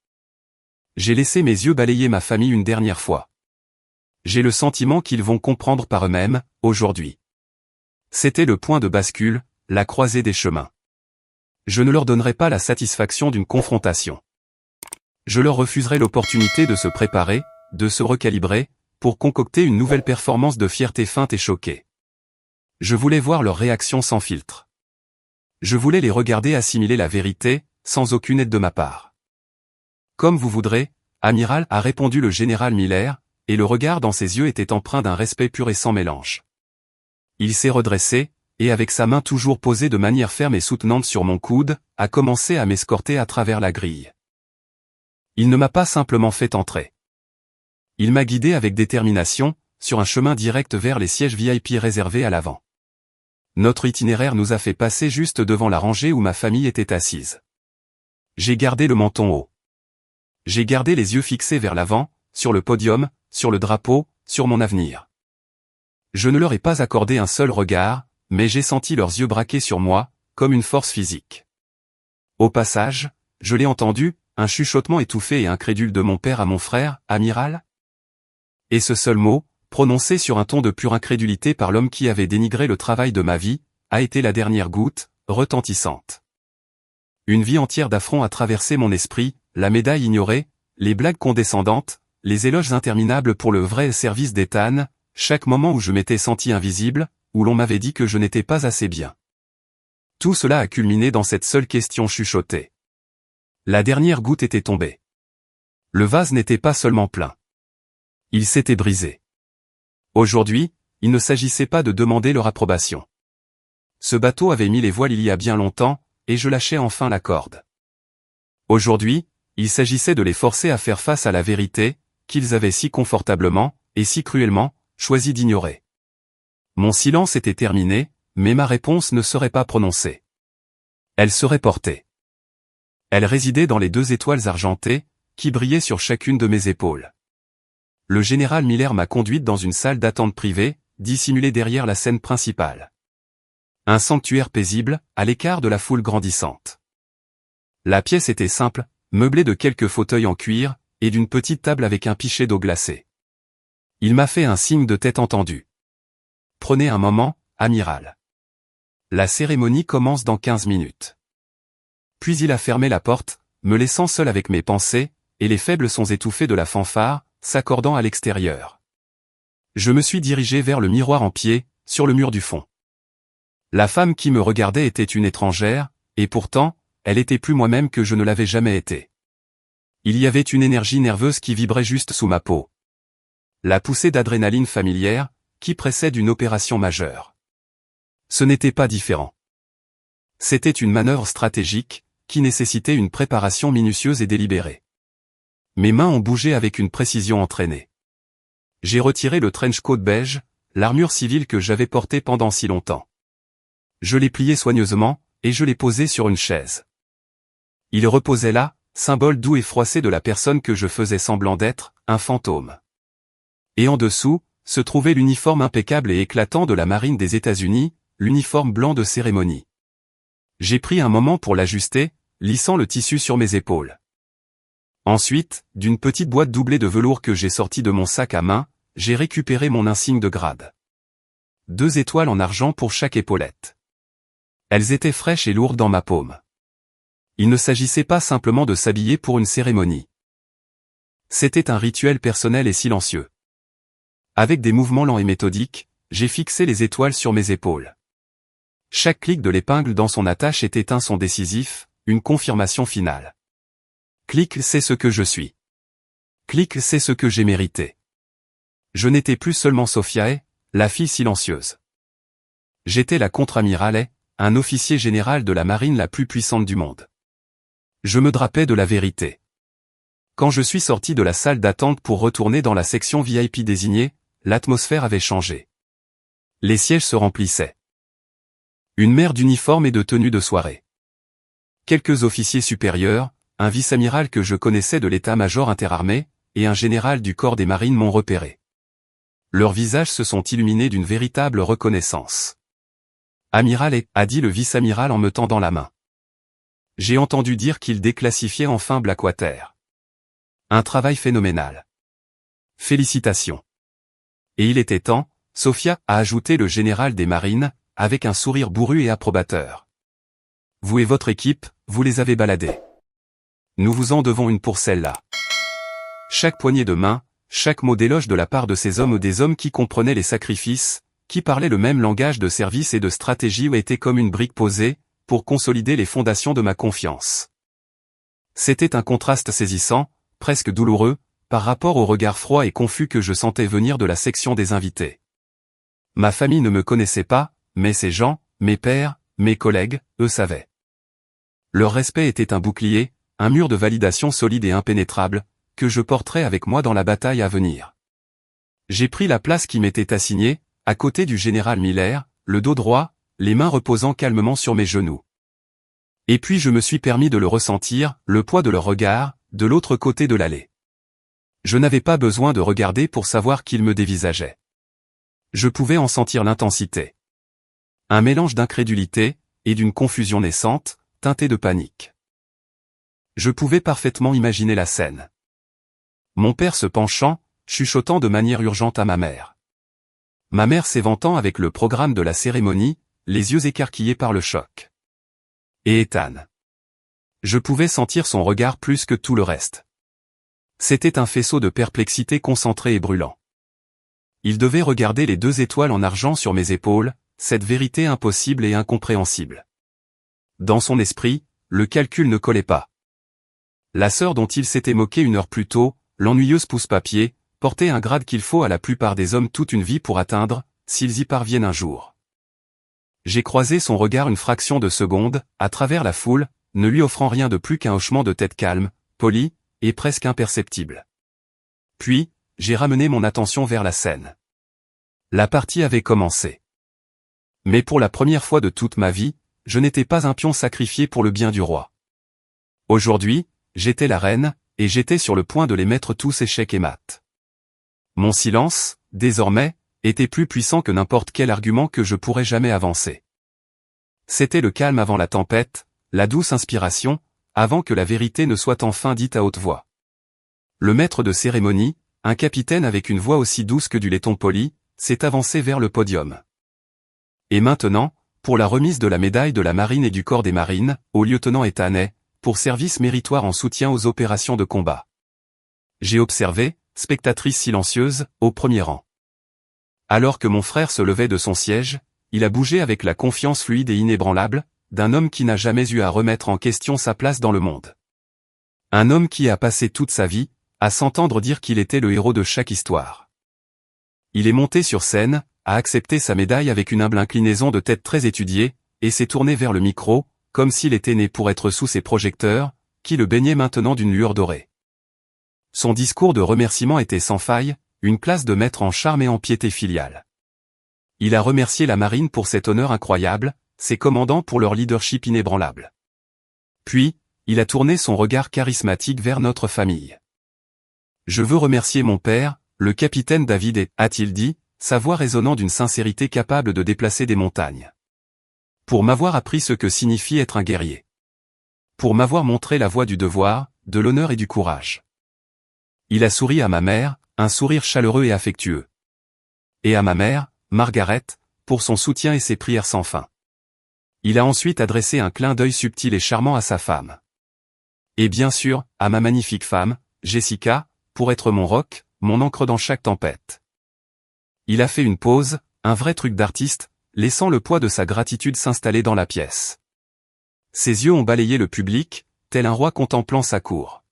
J'ai laissé mes yeux balayer ma famille une dernière fois. J'ai le sentiment qu'ils vont comprendre par eux-mêmes, aujourd'hui. C'était le point de bascule, la croisée des chemins. Je ne leur donnerai pas la satisfaction d'une confrontation. Je leur refuserai l'opportunité de se préparer, de se recalibrer, pour concocter une nouvelle performance de fierté feinte et choquée. Je voulais voir leur réaction sans filtre. Je voulais les regarder assimiler la vérité, sans aucune aide de ma part. Comme vous voudrez, amiral, a répondu le général Miller, et le regard dans ses yeux était empreint d'un respect pur et sans mélange. Il s'est redressé, et avec sa main toujours posée de manière ferme et soutenante sur mon coude, a commencé à m'escorter à travers la grille. Il ne m'a pas simplement fait entrer. Il m'a guidé avec détermination, sur un chemin direct vers les sièges VIP réservés à l'avant. Notre itinéraire nous a fait passer juste devant la rangée où ma famille était assise. J'ai gardé le menton haut. J'ai gardé les yeux fixés vers l'avant, sur le podium, sur le drapeau, sur mon avenir. Je ne leur ai pas accordé un seul regard, mais j'ai senti leurs yeux braqués sur moi, comme une force physique. Au passage, je l'ai entendu, un chuchotement étouffé et incrédule de mon père à mon frère, amiral. Et ce seul mot, prononcé sur un ton de pure incrédulité par l'homme qui avait dénigré le travail de ma vie, a été la dernière goutte, retentissante. Une vie entière d'affronts a traversé mon esprit, la médaille ignorée, les blagues condescendantes, les éloges interminables pour le vrai service d'Ethan, chaque moment où je m'étais senti invisible, où l'on m'avait dit que je n'étais pas assez bien. Tout cela a culminé dans cette seule question chuchotée. La dernière goutte était tombée. Le vase n'était pas seulement plein. Il s'était brisé. Aujourd'hui, il ne s'agissait pas de demander leur approbation. Ce bateau avait mis les voiles il y a bien longtemps, et je lâchais enfin la corde. Aujourd'hui, il s'agissait de les forcer à faire face à la vérité, qu'ils avaient si confortablement, et si cruellement, choisi d'ignorer. Mon silence était terminé, mais ma réponse ne serait pas prononcée. Elle serait portée. Elle résidait dans les 2 étoiles argentées, qui brillaient sur chacune de mes épaules. Le général Miller m'a conduite dans une salle d'attente privée, dissimulée derrière la scène principale. Un sanctuaire paisible, à l'écart de la foule grandissante. La pièce était simple, meublée de quelques fauteuils en cuir, et d'une petite table avec un pichet d'eau glacée. Il m'a fait un signe de tête entendu. Prenez un moment, amiral. La cérémonie commence dans 15 minutes. Puis il a fermé la porte, me laissant seul avec mes pensées, et les faibles sons étouffés de la fanfare, s'accordant à l'extérieur. Je me suis dirigé vers le miroir en pied, sur le mur du fond. La femme qui me regardait était une étrangère, et pourtant, elle était plus moi-même que je ne l'avais jamais été. Il y avait une énergie nerveuse qui vibrait juste sous ma peau. La poussée d'adrénaline familière, qui précède une opération majeure. Ce n'était pas différent. C'était une manœuvre stratégique, qui nécessitait une préparation minutieuse et délibérée. Mes mains ont bougé avec une précision entraînée. J'ai retiré le trench coat beige, l'armure civile que j'avais portée pendant si longtemps. Je l'ai plié soigneusement, et je l'ai posé sur une chaise. Il reposait là, symbole doux et froissé de la personne que je faisais semblant d'être, un fantôme. Et en dessous, se trouvait l'uniforme impeccable et éclatant de la marine des États-Unis, l'uniforme blanc de cérémonie. J'ai pris un moment pour l'ajuster, lissant le tissu sur mes épaules. Ensuite, d'une petite boîte doublée de velours que j'ai sortie de mon sac à main, j'ai récupéré mon insigne de grade. 2 étoiles en argent pour chaque épaulette. Elles étaient fraîches et lourdes dans ma paume. Il ne s'agissait pas simplement de s'habiller pour une cérémonie. C'était un rituel personnel et silencieux. Avec des mouvements lents et méthodiques, j'ai fixé les étoiles sur mes épaules. Chaque clic de l'épingle dans son attache était un son décisif, une confirmation finale. Clic, c'est ce que je suis. Clic, c'est ce que j'ai mérité. Je n'étais plus seulement Sophiae, la fille silencieuse. J'étais la contre-amirale, un officier général de la marine la plus puissante du monde. Je me drapais de la vérité. Quand je suis sorti de la salle d'attente pour retourner dans la section VIP désignée, l'atmosphère avait changé. Les sièges se remplissaient. Une mer d'uniformes et de tenues de soirée. Quelques officiers supérieurs, un vice-amiral que je connaissais de l'état-major interarmé, et un général du corps des marines m'ont repéré. Leurs visages se sont illuminés d'une véritable reconnaissance. « Amiral » a dit le vice-amiral en me tendant la main. J'ai entendu dire qu'il déclassifiait enfin Blackwater. Un travail phénoménal. Félicitations. Et il était temps, Sophia, a ajouté le général des marines, avec un sourire bourru et approbateur. Vous et votre équipe, vous les avez baladés. Nous vous en devons une pour celle-là. Chaque poignée de main, chaque mot d'éloge de la part de ces hommes ou des hommes qui comprenaient les sacrifices, qui parlaient le même langage de service et de stratégie, était comme une brique posée, pour consolider les fondations de ma confiance. C'était un contraste saisissant, presque douloureux, par rapport au regard froid et confus que je sentais venir de la section des invités. Ma famille ne me connaissait pas, mais ces gens, mes pères, mes collègues, eux savaient. Leur respect était un bouclier, un mur de validation solide et impénétrable, que je porterais avec moi dans la bataille à venir. J'ai pris la place qui m'était assignée, à côté du général Miller, le dos droit, les mains reposant calmement sur mes genoux. Et puis je me suis permis de le ressentir, le poids de leur regard, de l'autre côté de l'allée. Je n'avais pas besoin de regarder pour savoir qu'ils me dévisageaient. Je pouvais en sentir l'intensité. Un mélange d'incrédulité, et d'une confusion naissante, teintée de panique. Je pouvais parfaitement imaginer la scène. Mon père se penchant, chuchotant de manière urgente à ma mère. Ma mère s'éventant avec le programme de la cérémonie, les yeux écarquillés par le choc. Et Ethan. Je pouvais sentir son regard plus que tout le reste. C'était un faisceau de perplexité concentré et brûlant. Il devait regarder les 2 étoiles en argent sur mes épaules, cette vérité impossible et incompréhensible. Dans son esprit, le calcul ne collait pas. La sœur dont il s'était moqué une heure plus tôt, l'ennuyeuse pousse-papier, portait un grade qu'il faut à la plupart des hommes toute une vie pour atteindre, s'ils y parviennent un jour. J'ai croisé son regard une fraction de seconde, à travers la foule, ne lui offrant rien de plus qu'un hochement de tête calme, poli, et presque imperceptible. Puis, j'ai ramené mon attention vers la scène. La partie avait commencé. Mais pour la première fois de toute ma vie, je n'étais pas un pion sacrifié pour le bien du roi. Aujourd'hui, j'étais la reine, et j'étais sur le point de les mettre tous échecs et mat. Mon silence, désormais, était plus puissant que n'importe quel argument que je pourrais jamais avancer. C'était le calme avant la tempête, la douce inspiration, avant que la vérité ne soit enfin dite à haute voix. Le maître de cérémonie, un capitaine avec une voix aussi douce que du laiton poli, s'est avancé vers le podium. Et maintenant, pour la remise de la médaille de la marine et du corps des marines, au lieutenant Ethan, pour service méritoire en soutien aux opérations de combat. J'ai observé, spectatrice silencieuse, au premier rang. Alors que mon frère se levait de son siège, il a bougé avec la confiance fluide et inébranlable, d'un homme qui n'a jamais eu à remettre en question sa place dans le monde. Un homme qui a passé toute sa vie, à s'entendre dire qu'il était le héros de chaque histoire. Il est monté sur scène, a accepté sa médaille avec une humble inclinaison de tête très étudiée, et s'est tourné vers le micro, comme s'il était né pour être sous ses projecteurs, qui le baignaient maintenant d'une lueur dorée. Son discours de remerciement était sans faille, une classe de maître en charme et en piété filiale. Il a remercié la marine pour cet honneur incroyable, ses commandants pour leur leadership inébranlable. Puis, il a tourné son regard charismatique vers notre famille. Je veux remercier mon père, le capitaine David et, a-t-il dit, sa voix résonnant d'une sincérité capable de déplacer des montagnes. Pour m'avoir appris ce que signifie être un guerrier. Pour m'avoir montré la voie du devoir, de l'honneur et du courage. Il a souri à ma mère, un sourire chaleureux et affectueux. Et à ma mère, Margaret, pour son soutien et ses prières sans fin. Il a ensuite adressé un clin d'œil subtil et charmant à sa femme. Et bien sûr, à ma magnifique femme, Jessica, pour être mon roc, mon ancre dans chaque tempête. Il a fait une pause, un vrai truc d'artiste, laissant le poids de sa gratitude s'installer dans la pièce. Ses yeux ont balayé le public, tel un roi contemplant sa cour.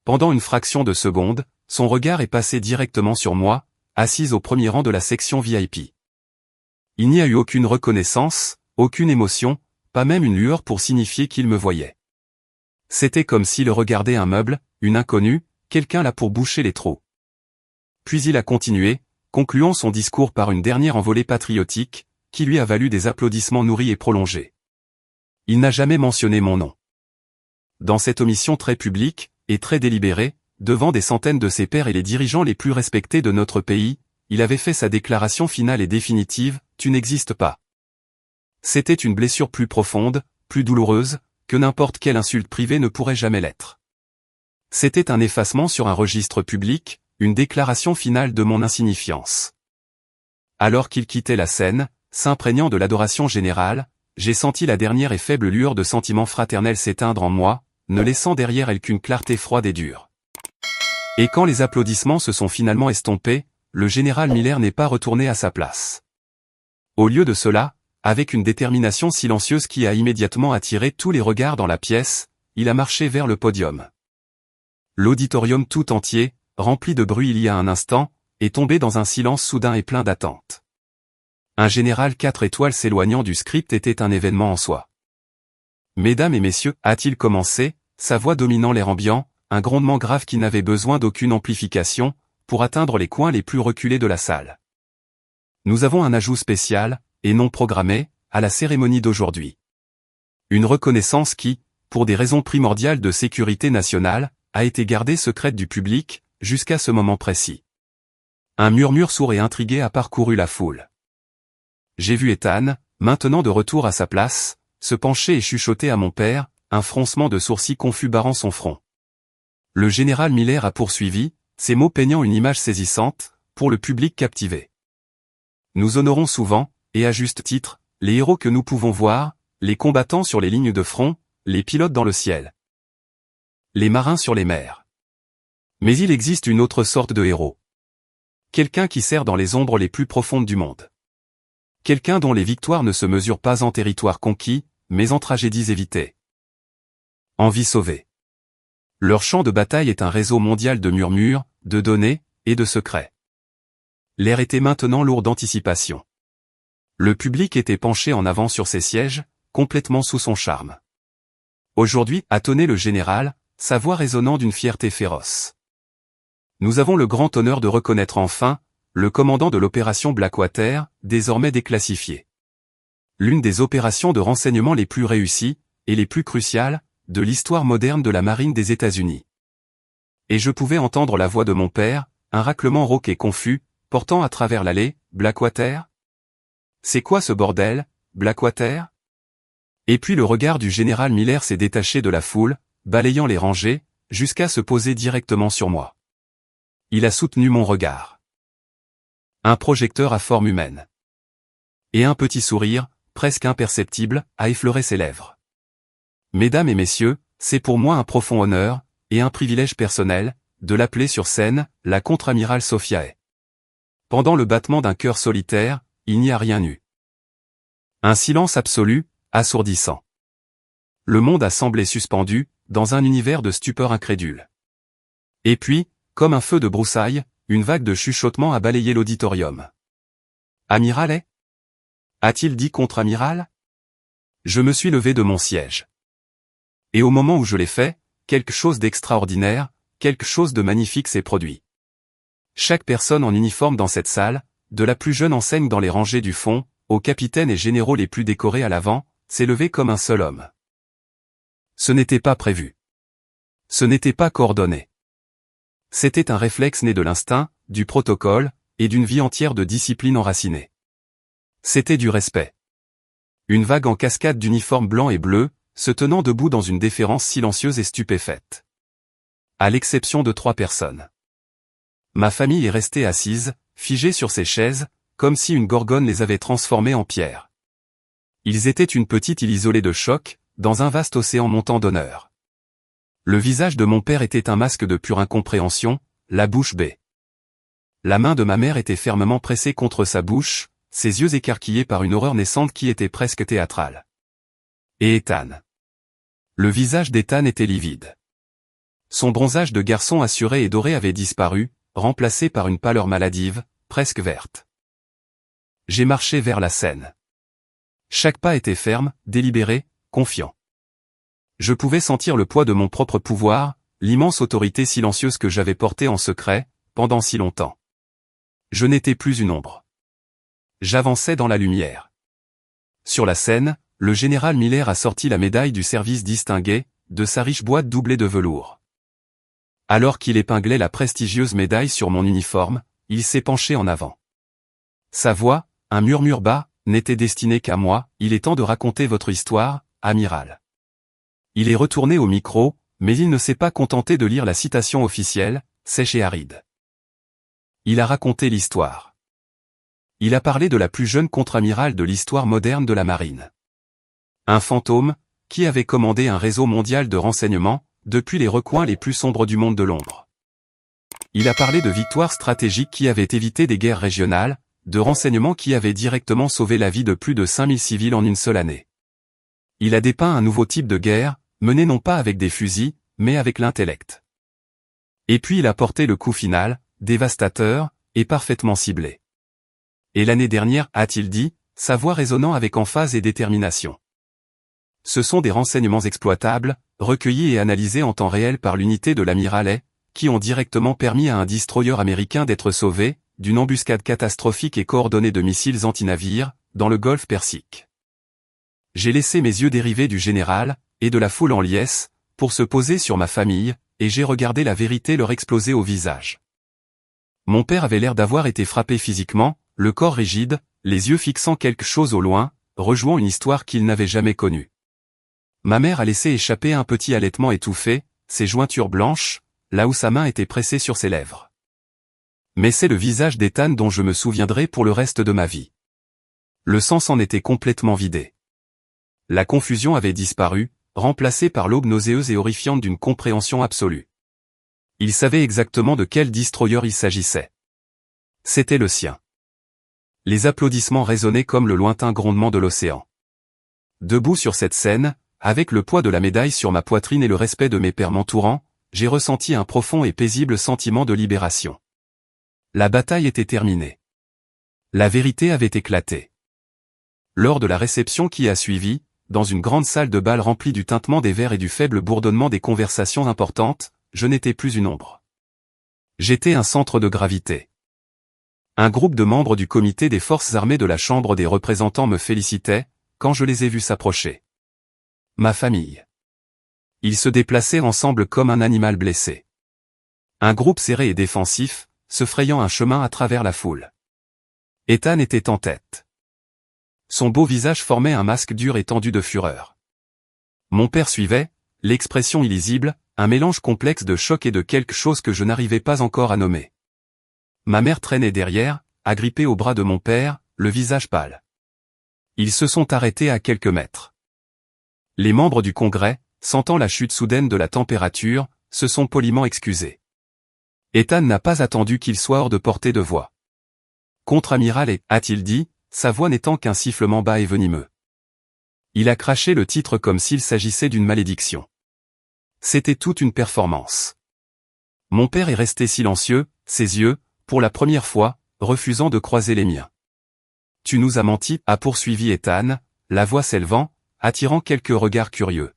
Pendant une fraction de seconde, son regard est passé directement sur moi, assise au premier rang de la section VIP. Il n'y a eu aucune reconnaissance, aucune émotion, pas même une lueur pour signifier qu'il me voyait. C'était comme s'il regardait un meuble, une inconnue, quelqu'un là pour boucher les trous. Puis il a continué, concluant son discours par une dernière envolée patriotique, qui lui a valu des applaudissements nourris et prolongés. Il n'a jamais mentionné mon nom. Dans cette omission très publique, et très délibérée, devant des centaines de ses pairs et les dirigeants les plus respectés de notre pays, il avait fait sa déclaration finale et définitive, « Tu n'existes pas ». C'était une blessure plus profonde, plus douloureuse, que n'importe quelle insulte privée ne pourrait jamais l'être. C'était un effacement sur un registre public, une déclaration finale de mon insignifiance. Alors qu'il quittait la scène, s'imprégnant de l'adoration générale, j'ai senti la dernière et faible lueur de sentiment fraternel s'éteindre en moi, ne laissant derrière elle qu'une clarté froide et dure. Et quand les applaudissements se sont finalement estompés, le général Miller n'est pas retourné à sa place. Au lieu de cela, avec une détermination silencieuse qui a immédiatement attiré tous les regards dans la pièce, il a marché vers le podium. L'auditorium tout entier, rempli de bruit il y a un instant, est tombé dans un silence soudain et plein d'attente. Un général 4 étoiles s'éloignant du script était un événement en soi. « Mesdames et messieurs », a-t-il commencé, sa voix dominant l'air ambiant, un grondement grave qui n'avait besoin d'aucune amplification, pour atteindre les coins les plus reculés de la salle. Nous avons un ajout spécial, et non programmé, à la cérémonie d'aujourd'hui. Une reconnaissance qui, pour des raisons primordiales de sécurité nationale, a été gardée secrète du public, jusqu'à ce moment précis. Un murmure sourd et intrigué a parcouru la foule. J'ai vu Ethan, maintenant de retour à sa place, se pencher et chuchoter à mon père, un froncement de sourcils confus barrant son front. Le général Miller a poursuivi, ses mots peignant une image saisissante, pour le public captivé. Nous honorons souvent, et à juste titre, les héros que nous pouvons voir, les combattants sur les lignes de front, les pilotes dans le ciel, les marins sur les mers. Mais il existe une autre sorte de héros. Quelqu'un qui sert dans les ombres les plus profondes du monde. Quelqu'un dont les victoires ne se mesurent pas en territoire conquis, mais en tragédies évitées. En vies sauvées. Leur champ de bataille est un réseau mondial de murmures, de données, et de secrets. L'air était maintenant lourd d'anticipation. Le public était penché en avant sur ses sièges, complètement sous son charme. Aujourd'hui, a tonné le général, sa voix résonnant d'une fierté féroce. Nous avons le grand honneur de reconnaître enfin, le commandant de l'opération Blackwater, désormais déclassifiée. L'une des opérations de renseignement les plus réussies, et les plus cruciales, de l'histoire moderne de la marine des États-Unis. Et je pouvais entendre la voix de mon père, un raclement rauque et confus, portant à travers l'allée, Blackwater ? C'est quoi ce bordel, Blackwater ? Et puis le regard du général Miller s'est détaché de la foule, balayant les rangées, jusqu'à se poser directement sur moi. Il a soutenu mon regard. Un projecteur à forme humaine. Et un petit sourire, presque imperceptible, a effleuré ses lèvres. Mesdames et messieurs, c'est pour moi un profond honneur, et un privilège personnel, de l'appeler sur scène, la contre-amiral Sophiae. Pendant le battement d'un cœur solitaire, il n'y a rien eu. Un silence absolu, assourdissant. Le monde a semblé suspendu, dans un univers de stupeur incrédule. Et puis, comme un feu de broussailles, une vague de chuchotements a balayé l'auditorium. « Amiral ? A-t-il dit contre-amiral ? » Je me suis levé de mon siège. Et au moment où je l'ai fait, quelque chose d'extraordinaire, quelque chose de magnifique s'est produit. Chaque personne en uniforme dans cette salle, de la plus jeune enseigne dans les rangées du fond, aux capitaines et généraux les plus décorés à l'avant, s'est levé comme un seul homme. Ce n'était pas prévu. Ce n'était pas coordonné. C'était un réflexe né de l'instinct, du protocole, et d'une vie entière de discipline enracinée. C'était du respect. Une vague en cascade d'uniformes blancs et bleus, se tenant debout dans une déférence silencieuse et stupéfaite. À l'exception de 3 personnes. Ma famille est restée assise, figée sur ses chaises, comme si une gorgone les avait transformés en pierre. Ils étaient une petite île isolée de choc, dans un vaste océan montant d'honneur. Le visage de mon père était un masque de pure incompréhension, la bouche bée. La main de ma mère était fermement pressée contre sa bouche, ses yeux écarquillés par une horreur naissante qui était presque théâtrale. Et Ethan. Le visage d'Ethan était livide. Son bronzage de garçon assuré et doré avait disparu, remplacé par une pâleur maladive, presque verte. J'ai marché vers la scène. Chaque pas était ferme, délibéré, confiant. Je pouvais sentir le poids de mon propre pouvoir, l'immense autorité silencieuse que j'avais portée en secret, pendant si longtemps. Je n'étais plus une ombre. J'avançais dans la lumière. Sur la scène, le général Miller a sorti la médaille du service distingué, de sa riche boîte doublée de velours. Alors qu'il épinglait la prestigieuse médaille sur mon uniforme, il s'est penché en avant. Sa voix, un murmure bas, n'était destinée qu'à moi, il est temps de raconter votre histoire, amiral. Il est retourné au micro, mais il ne s'est pas contenté de lire la citation officielle, sèche et aride. Il a raconté l'histoire. Il a parlé de la plus jeune contre-amiral de l'histoire moderne de la marine. Un fantôme, qui avait commandé un réseau mondial de renseignement, depuis les recoins les plus sombres du monde de l'ombre. Il a parlé de victoires stratégiques qui avaient évité des guerres régionales, de renseignements qui avaient directement sauvé la vie de plus de 5000 civils en une seule année. Il a dépeint un nouveau type de guerre, mené non pas avec des fusils, mais avec l'intellect. Et puis il a porté le coup final, dévastateur, et parfaitement ciblé. Et l'année dernière, a-t-il dit, sa voix résonnant avec emphase et détermination. Ce sont des renseignements exploitables, recueillis et analysés en temps réel par l'unité de l'amiral, qui ont directement permis à un destroyer américain d'être sauvé, d'une embuscade catastrophique et coordonnée de missiles anti-navires, dans le golfe Persique. J'ai laissé mes yeux dériver du général, et de la foule en liesse, pour se poser sur ma famille, et j'ai regardé la vérité leur exploser au visage. Mon père avait l'air d'avoir été frappé physiquement, le corps rigide, les yeux fixant quelque chose au loin, rejouant une histoire qu'il n'avait jamais connue. Ma mère a laissé échapper un petit halètement étouffé, ses jointures blanches, là où sa main était pressée sur ses lèvres. Mais c'est le visage d'Ethan dont je me souviendrai pour le reste de ma vie. Le sang s'en était complètement vidé. La confusion avait disparu, remplacée par l'aube nauséeuse et horrifiante d'une compréhension absolue. Il savait exactement de quel destroyer il s'agissait. C'était le sien. Les applaudissements résonnaient comme le lointain grondement de l'océan. Debout sur cette scène, avec le poids de la médaille sur ma poitrine et le respect de mes pairs m'entourant, j'ai ressenti un profond et paisible sentiment de libération. La bataille était terminée. La vérité avait éclaté. Lors de la réception qui a suivi, dans une grande salle de bal remplie du tintement des verres et du faible bourdonnement des conversations importantes, je n'étais plus une ombre. J'étais un centre de gravité. Un groupe de membres du comité des forces armées de la Chambre des représentants me félicitait, quand je les ai vus s'approcher. Ma famille. Ils se déplaçaient ensemble comme un animal blessé. Un groupe serré et défensif, se frayant un chemin à travers la foule. Ethan était en tête. Son beau visage formait un masque dur et tendu de fureur. Mon père suivait, l'expression illisible, un mélange complexe de choc et de quelque chose que je n'arrivais pas encore à nommer. Ma mère traînait derrière, agrippée au bras de mon père, le visage pâle. Ils se sont arrêtés à quelques mètres. Les membres du Congrès, sentant la chute soudaine de la température, se sont poliment excusés. Ethan n'a pas attendu qu'il soit hors de portée de voix. Contre-amiral a-t-il dit, sa voix n'étant qu'un sifflement bas et venimeux. Il a craché le titre comme s'il s'agissait d'une malédiction. C'était toute une performance. Mon père est resté silencieux, ses yeux, pour la première fois, refusant de croiser les miens. Tu nous as menti, a poursuivi Ethan, la voix s'élevant, attirant quelques regards curieux.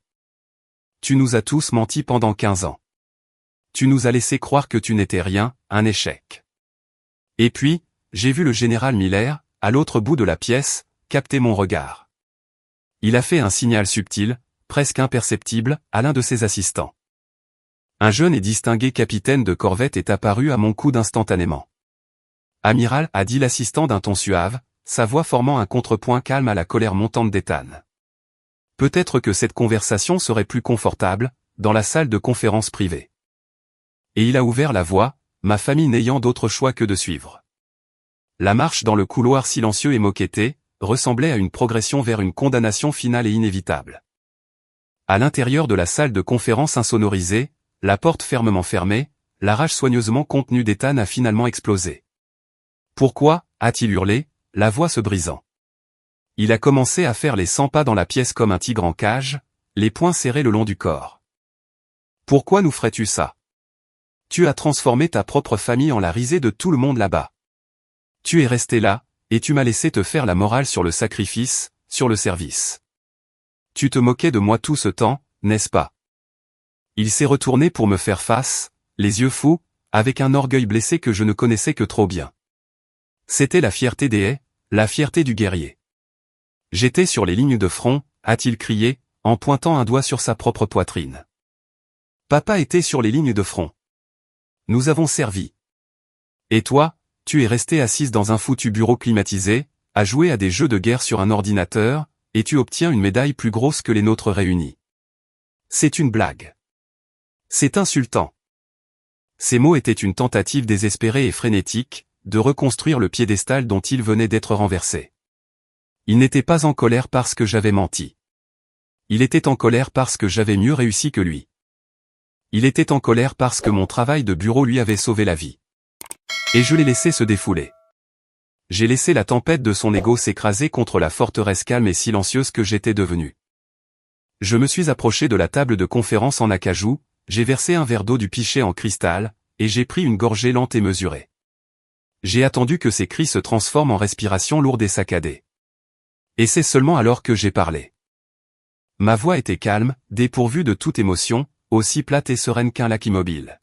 Tu nous as tous menti pendant 15 ans. Tu nous as laissé croire que tu n'étais rien, un échec. Et puis, j'ai vu le général Miller, à l'autre bout de la pièce, capter mon regard. Il a fait un signal subtil, presque imperceptible, à l'un de ses assistants. Un jeune et distingué capitaine de corvette est apparu à mon coude instantanément. Amiral, a dit l'assistant d'un ton suave, sa voix formant un contrepoint calme à la colère montante d'Ethan. Peut-être que cette conversation serait plus confortable, dans la salle de conférence privée. Et il a ouvert la voie, ma famille n'ayant d'autre choix que de suivre. La marche dans le couloir silencieux et moquetté, ressemblait à une progression vers une condamnation finale et inévitable. À l'intérieur de la salle de conférence insonorisée, la porte fermement fermée, la rage soigneusement contenue d'Ethan a finalement explosé. Pourquoi, a-t-il hurlé, la voix se brisant. Il a commencé à faire les 100 pas dans la pièce comme un tigre en cage, les poings serrés le long du corps. Pourquoi nous ferais-tu ça? Tu as transformé ta propre famille en la risée de tout le monde là-bas. Tu es resté là, et tu m'as laissé te faire la morale sur le sacrifice, sur le service. Tu te moquais de moi tout ce temps, n'est-ce pas? Il s'est retourné pour me faire face, les yeux fous, avec un orgueil blessé que je ne connaissais que trop bien. C'était la fierté des haies, la fierté du guerrier. J'étais sur les lignes de front, a-t-il crié, en pointant un doigt sur sa propre poitrine. Papa était sur les lignes de front. Nous avons servi. Et toi, tu es restée assise dans un foutu bureau climatisé, à jouer à des jeux de guerre sur un ordinateur, et tu obtiens une médaille plus grosse que les nôtres réunis. C'est une blague. C'est insultant. Ces mots étaient une tentative désespérée et frénétique, de reconstruire le piédestal dont il venait d'être renversé. Il n'était pas en colère parce que j'avais menti. Il était en colère parce que j'avais mieux réussi que lui. Il était en colère parce que mon travail de bureau lui avait sauvé la vie. Et je l'ai laissé se défouler. J'ai laissé la tempête de son ego s'écraser contre la forteresse calme et silencieuse que j'étais devenu. Je me suis approché de la table de conférence en acajou, j'ai versé un verre d'eau du pichet en cristal, et j'ai pris une gorgée lente et mesurée. J'ai attendu que ses cris se transforment en respiration lourde et saccadée. Et c'est seulement alors que j'ai parlé. Ma voix était calme, dépourvue de toute émotion, aussi plate et sereine qu'un lac immobile.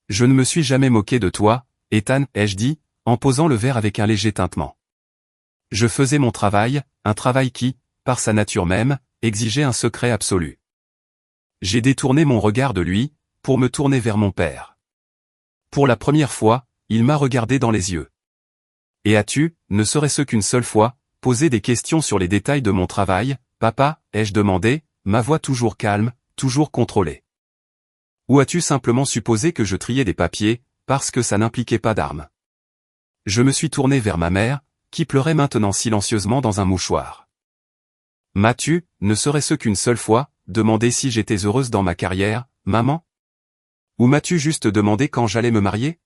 Je ne me suis jamais moqué de toi, Ethan, ai-je dit, en posant le verre avec un léger tintement. Je faisais mon travail, un travail qui, par sa nature même, exigeait un secret absolu. J'ai détourné mon regard de lui, pour me tourner vers mon père. Pour la première fois, il m'a regardé dans les yeux. Et as-tu, ne serait-ce qu'une seule fois, posé des questions sur les détails de mon travail, papa, ai-je demandé, ma voix toujours calme, toujours contrôlée. Ou as-tu simplement supposé que je triais des papiers, parce que ça n'impliquait pas d'armes? Je me suis tourné vers ma mère, qui pleurait maintenant silencieusement dans un mouchoir. M'as-tu, ne serait-ce qu'une seule fois, demandé si j'étais heureuse dans ma carrière, maman? Ou m'as-tu juste demandé quand j'allais me marier?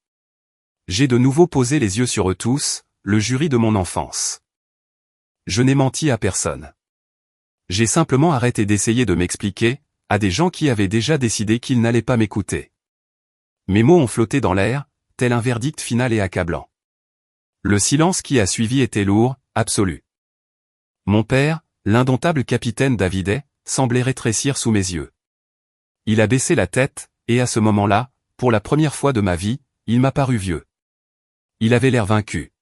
J'ai de nouveau posé les yeux sur eux tous, le jury de mon enfance. Je n'ai menti à personne. J'ai simplement arrêté d'essayer de m'expliquer, à des gens qui avaient déjà décidé qu'ils n'allaient pas m'écouter. Mes mots ont flotté dans l'air, tel un verdict final et accablant. Le silence qui a suivi était lourd, absolu. Mon père, l'indomptable capitaine Davidet, semblait rétrécir sous mes yeux. Il a baissé la tête, et à ce moment-là, pour la première fois de ma vie, il m'a paru vieux. Il avait l'air vaincu.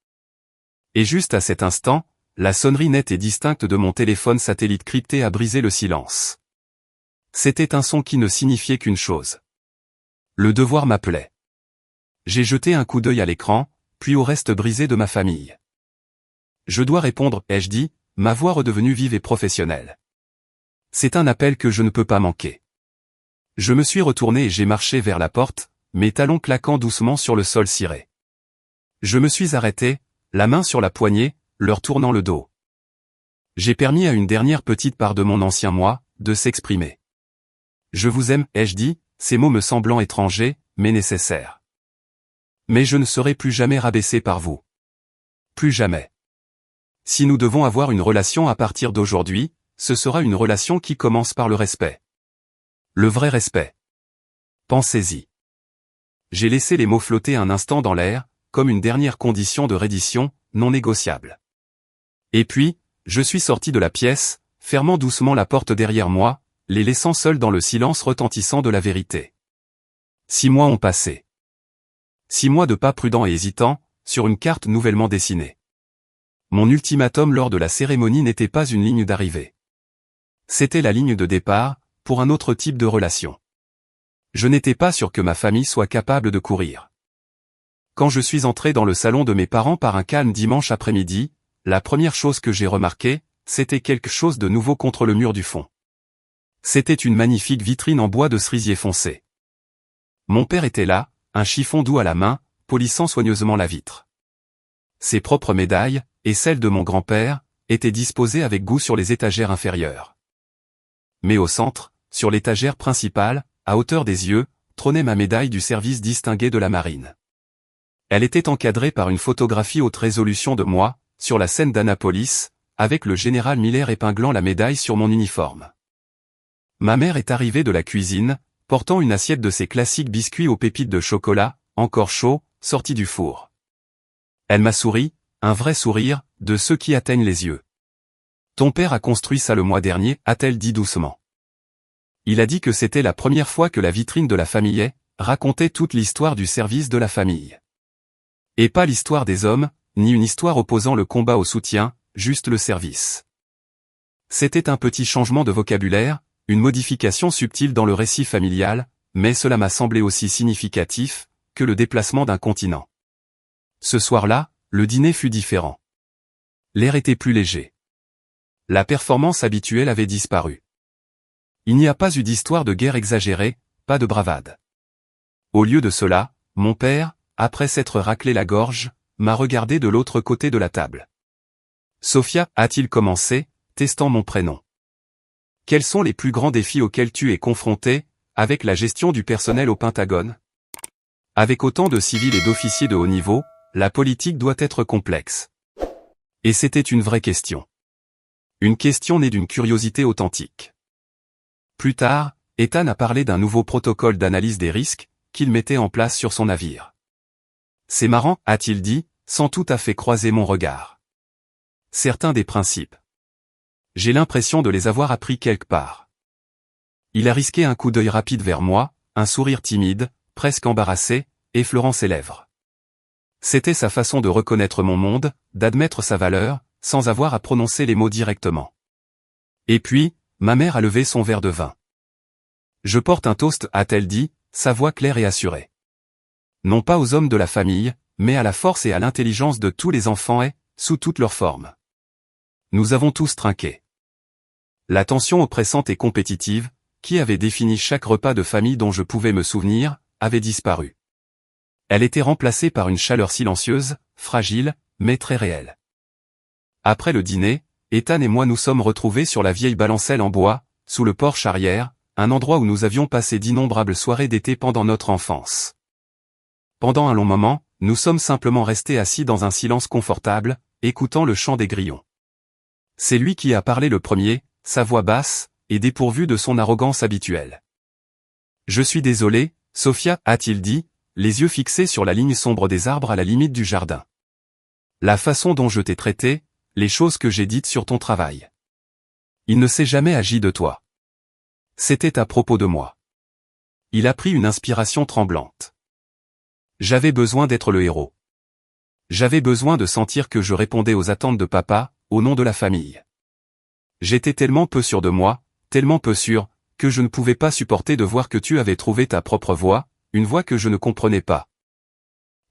Et juste à cet instant, la sonnerie nette et distincte de mon téléphone satellite crypté a brisé le silence. C'était un son qui ne signifiait qu'une chose. Le devoir m'appelait. J'ai jeté un coup d'œil à l'écran, puis au reste brisé de ma famille. Je dois répondre, ai-je dit, ma voix redevenue vive et professionnelle. C'est un appel que je ne peux pas manquer. Je me suis retourné et j'ai marché vers la porte, mes talons claquant doucement sur le sol ciré. Je me suis arrêté, la main sur la poignée, leur tournant le dos. J'ai permis à une dernière petite part de mon ancien moi, de s'exprimer. Je vous aime, ai-je dit, ces mots me semblant étrangers, mais nécessaires. Mais je ne serai plus jamais rabaissé par vous. Plus jamais. Si nous devons avoir une relation à partir d'aujourd'hui, ce sera une relation qui commence par le respect. Le vrai respect. Pensez-y. J'ai laissé les mots flotter un instant dans l'air, comme une dernière condition de reddition, non négociable. Et puis, je suis sorti de la pièce, fermant doucement la porte derrière moi, les laissant seuls dans le silence retentissant de la vérité. 6 mois ont passé. 6 mois de pas prudents et hésitants, sur une carte nouvellement dessinée. Mon ultimatum lors de la cérémonie n'était pas une ligne d'arrivée. C'était la ligne de départ, pour un autre type de relation. Je n'étais pas sûr que ma famille soit capable de courir. Quand je suis entré dans le salon de mes parents par un calme dimanche après-midi, la première chose que j'ai remarquée, c'était quelque chose de nouveau contre le mur du fond. C'était une magnifique vitrine en bois de cerisier foncé. Mon père était là, un chiffon doux à la main, polissant soigneusement la vitre. Ses propres médailles, et celles de mon grand-père, étaient disposées avec goût sur les étagères inférieures. Mais au centre, sur l'étagère principale, à hauteur des yeux, trônait ma médaille du service distingué de la marine. Elle était encadrée par une photographie haute résolution de moi, sur la scène d'Annapolis, avec le général Miller épinglant la médaille sur mon uniforme. Ma mère est arrivée de la cuisine, portant une assiette de ses classiques biscuits aux pépites de chocolat, encore chauds, sortis du four. Elle m'a souri, un vrai sourire, de ceux qui atteignent les yeux. « Ton père a construit ça le mois dernier », a-t-elle dit doucement. Il a dit que c'était la première fois que la vitrine de la famille racontait toute l'histoire du service de la famille. Et pas l'histoire des hommes, ni une histoire opposant le combat au soutien, juste le service. C'était un petit changement de vocabulaire, une modification subtile dans le récit familial, mais cela m'a semblé aussi significatif que le déplacement d'un continent. Ce soir-là, le dîner fut différent. L'air était plus léger. La performance habituelle avait disparu. Il n'y a pas eu d'histoire de guerre exagérée, pas de bravade. Au lieu de cela, mon père, après s'être raclé la gorge, m'a regardé de l'autre côté de la table. Sophia, a-t-il commencé, testant mon prénom. Quels sont les plus grands défis auxquels tu es confronté, avec la gestion du personnel au Pentagone? Avec autant de civils et d'officiers de haut niveau, la politique doit être complexe. Et c'était une vraie question. Une question née d'une curiosité authentique. Plus tard, Ethan a parlé d'un nouveau protocole d'analyse des risques, qu'il mettait en place sur son navire. C'est marrant, a-t-il dit, sans tout à fait croiser mon regard. Certains des principes. J'ai l'impression de les avoir appris quelque part. Il a risqué un coup d'œil rapide vers moi, un sourire timide, presque embarrassé, effleurant ses lèvres. C'était sa façon de reconnaître mon monde, d'admettre sa valeur, sans avoir à prononcer les mots directement. Et puis, ma mère a levé son verre de vin. Je porte un toast, a-t-elle dit, sa voix claire et assurée. Non pas aux hommes de la famille, mais à la force et à l'intelligence de tous les enfants et, sous toutes leurs formes. Nous avons tous trinqué. La tension oppressante et compétitive, qui avait défini chaque repas de famille dont je pouvais me souvenir, avait disparu. Elle était remplacée par une chaleur silencieuse, fragile, mais très réelle. Après le dîner, Ethan et moi nous sommes retrouvés sur la vieille balancelle en bois, sous le porche arrière, un endroit où nous avions passé d'innombrables soirées d'été pendant notre enfance. Pendant un long moment, nous sommes simplement restés assis dans un silence confortable, écoutant le chant des grillons. C'est lui qui a parlé le premier, sa voix basse, et dépourvue de son arrogance habituelle. « Je suis désolé, Sophia, a-t-il dit, les yeux fixés sur la ligne sombre des arbres à la limite du jardin. La façon dont je t'ai traité, les choses que j'ai dites sur ton travail. Il ne s'est jamais agi de toi. C'était à propos de moi. » Il a pris une inspiration tremblante. J'avais besoin d'être le héros. J'avais besoin de sentir que je répondais aux attentes de papa, au nom de la famille. J'étais tellement peu sûr de moi, tellement peu sûr, que je ne pouvais pas supporter de voir que tu avais trouvé ta propre voie, une voie que je ne comprenais pas.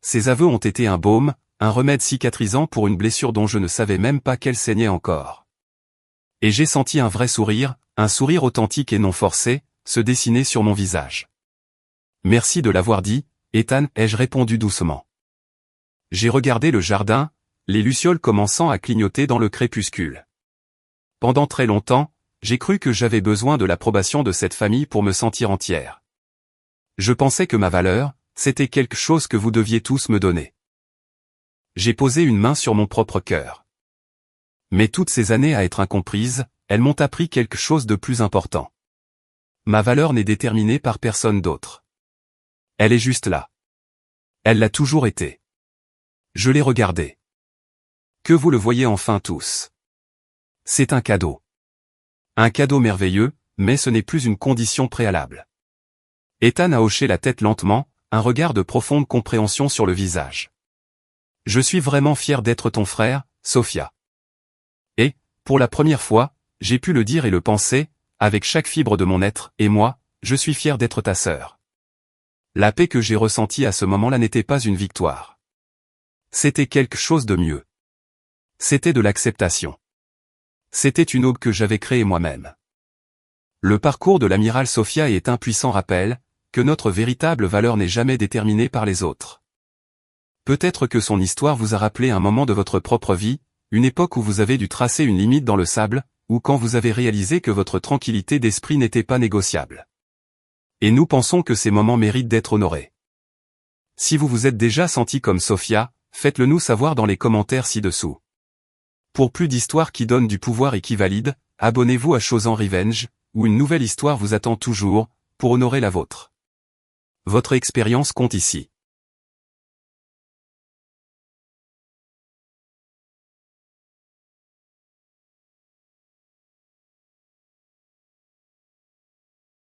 Ces aveux ont été un baume, un remède cicatrisant pour une blessure dont je ne savais même pas qu'elle saignait encore. Et j'ai senti un vrai sourire, un sourire authentique et non forcé, se dessiner sur mon visage. Merci de l'avoir dit, Ethan, ai-je répondu doucement. J'ai regardé le jardin, les lucioles commençant à clignoter dans le crépuscule. Pendant très longtemps, j'ai cru que j'avais besoin de l'approbation de cette famille pour me sentir entière. Je pensais que ma valeur, c'était quelque chose que vous deviez tous me donner. J'ai posé une main sur mon propre cœur. Mais toutes ces années à être incomprises, elles m'ont appris quelque chose de plus important. Ma valeur n'est déterminée par personne d'autre. Elle est juste là. Elle l'a toujours été. Je l'ai regardée. Que vous le voyez enfin tous. C'est un cadeau. Un cadeau merveilleux, mais ce n'est plus une condition préalable. Ethan a hoché la tête lentement, un regard de profonde compréhension sur le visage. Je suis vraiment fier d'être ton frère, Sophia. Et, pour la première fois, j'ai pu le dire et le penser, avec chaque fibre de mon être, et moi, je suis fier d'être ta sœur. La paix que j'ai ressentie à ce moment-là n'était pas une victoire. C'était quelque chose de mieux. C'était de l'acceptation. C'était une aube que j'avais créée moi-même. Le parcours de l'amiral Sophia est un puissant rappel, que notre véritable valeur n'est jamais déterminée par les autres. Peut-être que son histoire vous a rappelé un moment de votre propre vie, une époque où vous avez dû tracer une limite dans le sable, ou quand vous avez réalisé que votre tranquillité d'esprit n'était pas négociable. Et nous pensons que ces moments méritent d'être honorés. Si vous vous êtes déjà senti comme Sophia, faites-le nous savoir dans les commentaires ci-dessous. Pour plus d'histoires qui donnent du pouvoir et qui valident, abonnez-vous à Chosen Revenge, où une nouvelle histoire vous attend toujours, pour honorer la vôtre. Votre expérience compte ici.